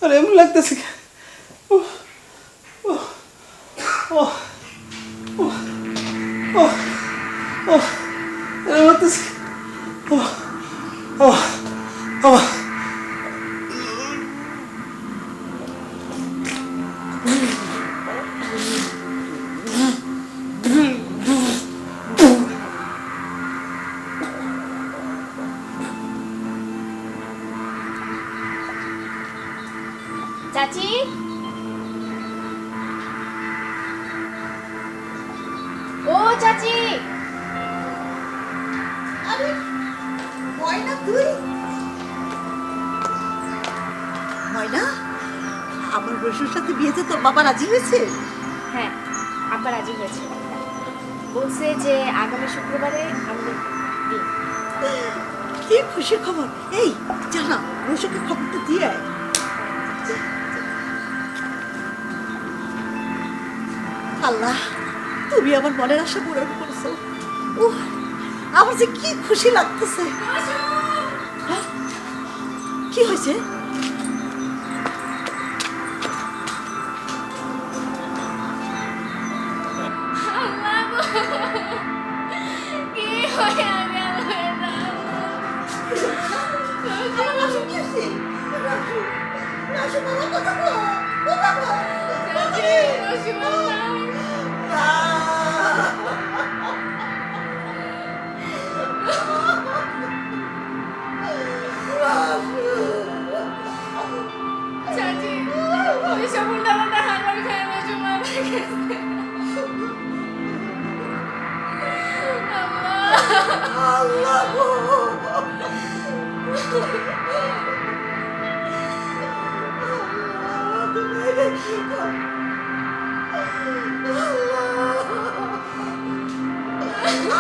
আরে এমন লাগতেছে কে এমন লাগতেছে চাচি ও চাচি আরে ময়না তুই ময়না আমার রসুর সাথে বিয়েতে তোর বাবা রাজি হয়েছে? হ্যাঁ আব্বা রাজি হয়েছে বলছে যে আগামী শুক্রবারে আমাদের বিয়ে কি খুশি খবর। এই জানা রসুকে খবরটা দিয়ে আয়। আল্লাহ তুমি আমার মনের আশা পূরণ করছো। উহ, আমার যে কি খুশি লাগতেছে। হ্যাঁ? কি হয়েছে? কি হয়ে গেল আমার রাসু কি হয়েছে? রাসু, রাসু বাবা কথা বল। ও বাবা, চাচি ওই সব উল্টাপাল্টা হারবার খায় না সময় আল্লাহ গো। তুমি এটা কি করো?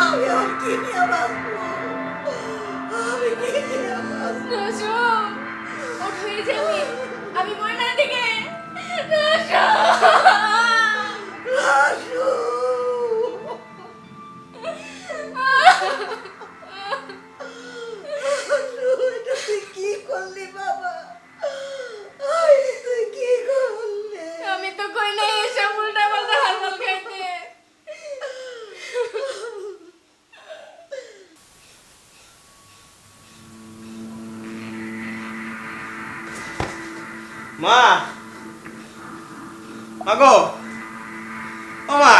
আমি আর কি নিয়ে বাঁচবো? আমি কি নিয়ে বাঁচবো? ওঠ হয়ে যাবি আমি ময়নার দিকে রাসু, রাসু, এটা তুই কি করলি বাবা? আই, তুই কি করলি? আমি তো কই নাই এসব উল্টাপাল্টা হারবাল খাইতে মা মাগো ও মা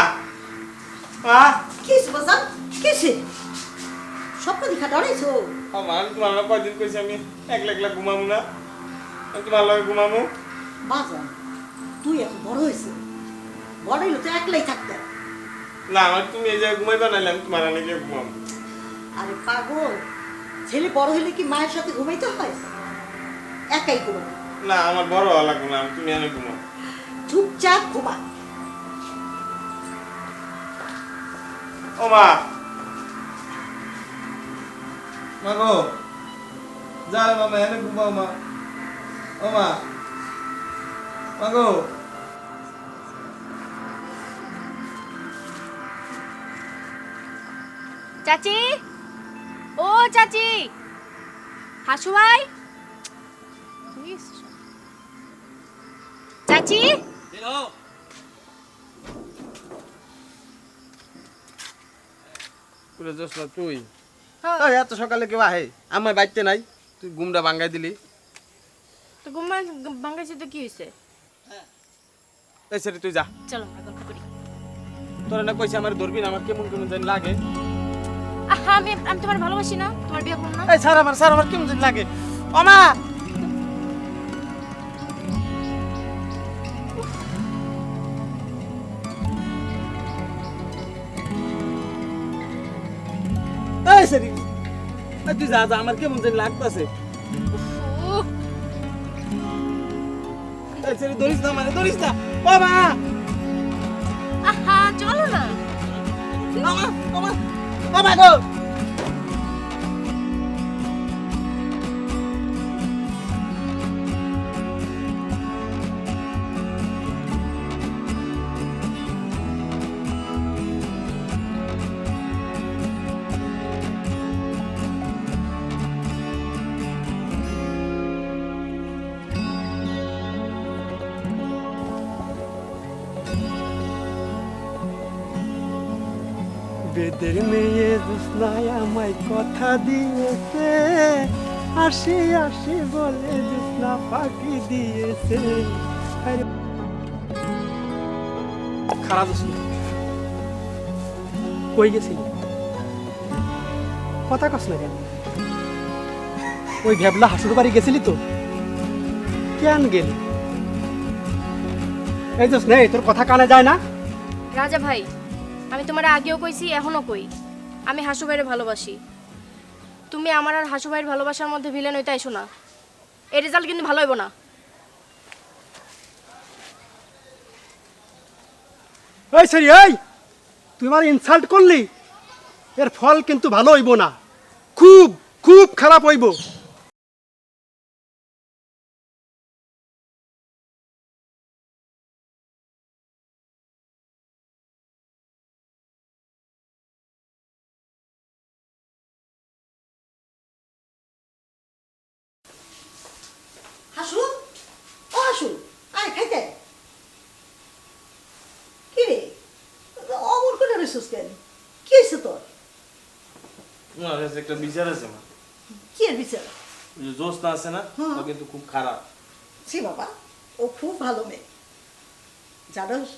মা কিস বাজান কিসে স্বপ্ন দেখা ডরাইছো? ও মা আমি তোমার কয়দিন কইছি আমি একলা একলা ঘুমামু না আমি তোমার লগে ঘুমামু বাজান তুই এখন বড় হয়েছে, বড় হইলে তো একলাই থাকতে। না আমার তুমি এই জায়গায় ঘুমাইবা নাইলে আমি তোমার আনে গিয়ে ঘুমামু আরে পাগল, ছেলে বড় হইলে কি মায়ের সাথে ঘুমাইতে হয়? একাই ঘুমা, না আমার বড় হওয়া লাগবে না তুমি আনে ঘুমাও চুপচাপ ঘুমা। ও মা মাগো যাও মামা এনে ঘুমাও মা ও মা মাগো চাচি ও চাচি হাসু ভাই চাচি পুরো যাস না তুই হ্যাঁ এত সকালে কেউ আহে আমার বাইতে নাই তুই ঘুমটা ভাঙ্গাই দিলি তো ভাঙ্গাইছি তো কি হয়েছে এই সেরে তুই যা চলো আমরা গল্প করি তোরা না কইছে আমার ধরবি না আমার কেমন কেমন জানি লাগে আহা আমি আমি তোমার ভালোবাসি না তোমার বিয়ে করব না এই স্যার আমার কেমন জানি লাগে ও মা এই সেরি তুই যা যা আমার কেমন জানি লাগতাছে এই সেরি ধরিস না মানে ধরিস না ও মা আহা চলো না ও মা গো বেদের মেয়ে জোৎস্নায় আমায় কথা দিয়েছে, আসি আসি বলে জোৎস্না ফাঁকি দিয়েছে। খারাপ জোৎস্না, কই গেছিলি? কথা কস না কেন? ওই ভ্যাবলা হাসুর বাড়ি গেছিলি তো? কেন গেলি? এই জোৎস্না, তোর কথা কানে যায় না? রাজা ভাই, আমি তোমার আগেও কইছি, এখনো কই, আমি হাসু ভাইয়ের ভালোবাসি। তুমি আমার আর হাসু ভাইয়ের ভালোবাসার মধ্যে ভিলেন হইতে আইসো না, এই রেজাল্ট কিন্তু ভালো হইব না। এই সরি, এই তুই আমার ইনসাল্ট করলি, এর ফল কিন্তু ভালো হইব না, খুব খুব খারাপ হইব। হাসু, ও হাসু, আয় খাইতে। কি রে, অমর করে রইছিস কেন? কি হয়েছে তোর? আমার কাছে একটা বিচার আছে মা। কি এর বিচার? ওই যে জোৎস্না আছে না, ও কিন্তু খুব খারাপ। ছি বাবা, ও খুব ভালো মেয়ে, জানোস,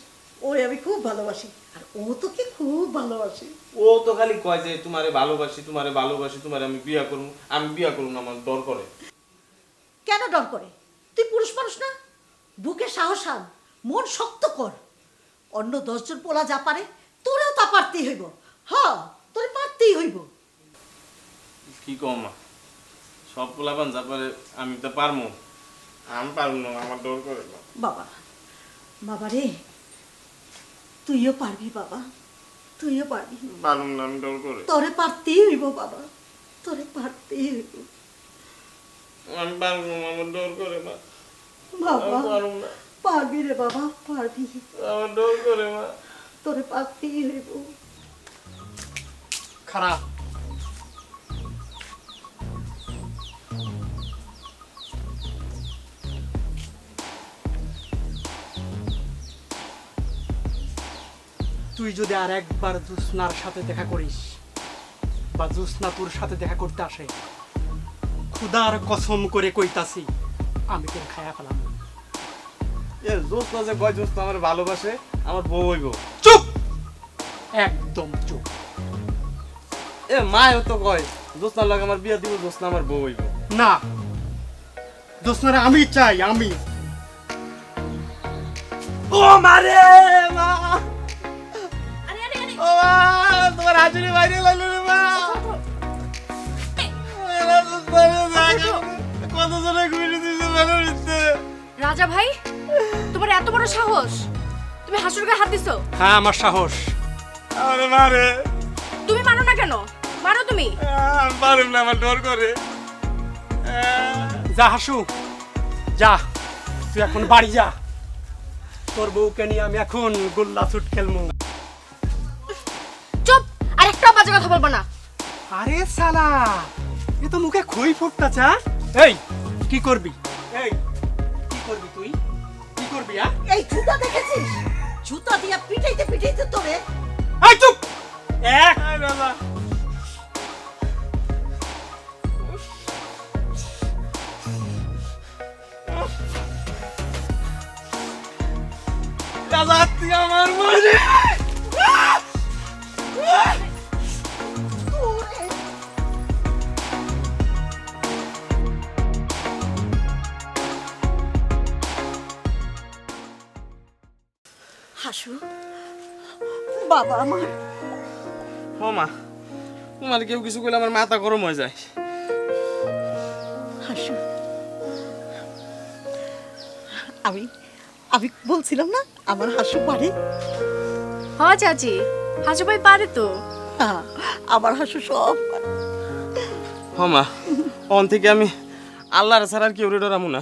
ওরে আমি খুব ভালোবাসি, আর ও তোকে খুব ভালোবাসি। ও তো খালি কয় যে তোমারে ভালোবাসি, তোমারে ভালোবাসি, তোমারে আমি বিয়া করবো। আমি বিয়া করবো না, আমার ডর করে। কেন ডর করে? তুই পুরুষ মানুষ না? বুকে সাহস আন, মন শক্ত কর। অন্য 10 জন পোলা যা পারে, তোরেও তা পারতেই হইব। তোরে পারতেই হইব। কি কম মা, সব পোলাপান যা পারে আমি তো পারবো। আমি পারবো না, আমার ডর করে। বাবা, বাবা রে, তুইও পারবি বাবা, তুইও পারবি। পারবো না, আমি ডর করে। তোরে পারতেই হইব বাবা, তোরে পারতেই হইব। আমি পারবো না, আমার ডর করে মা। বাবা, পারবো না, পারবি রে বাবা, পারবি। আমার ডর করে মা। তোরে পারতেই হইব। খারাপ। তুই যদি আর একবার জোৎস্নার সাথে দেখা করিস, বা জোৎস্না তোর সাথে দেখা করতে আসে, খুদার কসম করে কইতাছি, আমি তোর খায়া ফেলাম। এ জোৎস্না যে কয় জোৎস্না আমার ভালোবাসে, আমার বউ হইব। চুপ, একদম চুপ। এ মায়ও তো কয় জোৎস্নার লাগে আমার বিয়া দিব, জোৎস্না আমার বউ হইব। না, জোৎস্নারে আমি চাই, আমি। ও মারে মা, আরে আরে আরে, ও মা, তোমার হাজুরি বাইরে লাগলো রে মা। কত জনে ঘুরে দিছে বেলার ভিতরে। রাজা ভাই, তোমার এত বড় সাহস, তুমি হাসুর গায়ে হাত দিছো? হ্যাঁ, আমার সাহস। আরে মারে, তুমি মানো না কেন? মারো তুমি। আমি পারুম না, আমার ডর করে। যা হাসু, যা, তুই এখন বাড়ি যা। তোর বউকে নিয়ে আমি এখন গোল্লা ছুট খেলবো। চুপ, আর একটা বাজে কথা বলবো না। আরে সালা, এ তো মুখে খই ফুটতাছে। এই কি করবি? এই কি করবি তুই? কি করবি? এই জুতা দেখেছিস? জুতা দিয়া পিটাইতে পিটাইতে তোরে। এই চুপ, এক রাজা, রাজা তুই আমার মনে। হাসু, বাবা আমার। ও মা, তোমার কেউ কিছু কইলে আমার মাথা গরম হয়ে যায়। হাসু, আমি আমি বলছিলাম না আমার হাসু পারে। হ্যাঁ চাচি, হাসু ভাই পারে তো। আমার হাসু সব পারে। ও মা, অন থেকে আমি আল্লাহর ছাড়া আর কেউ ডরামু না।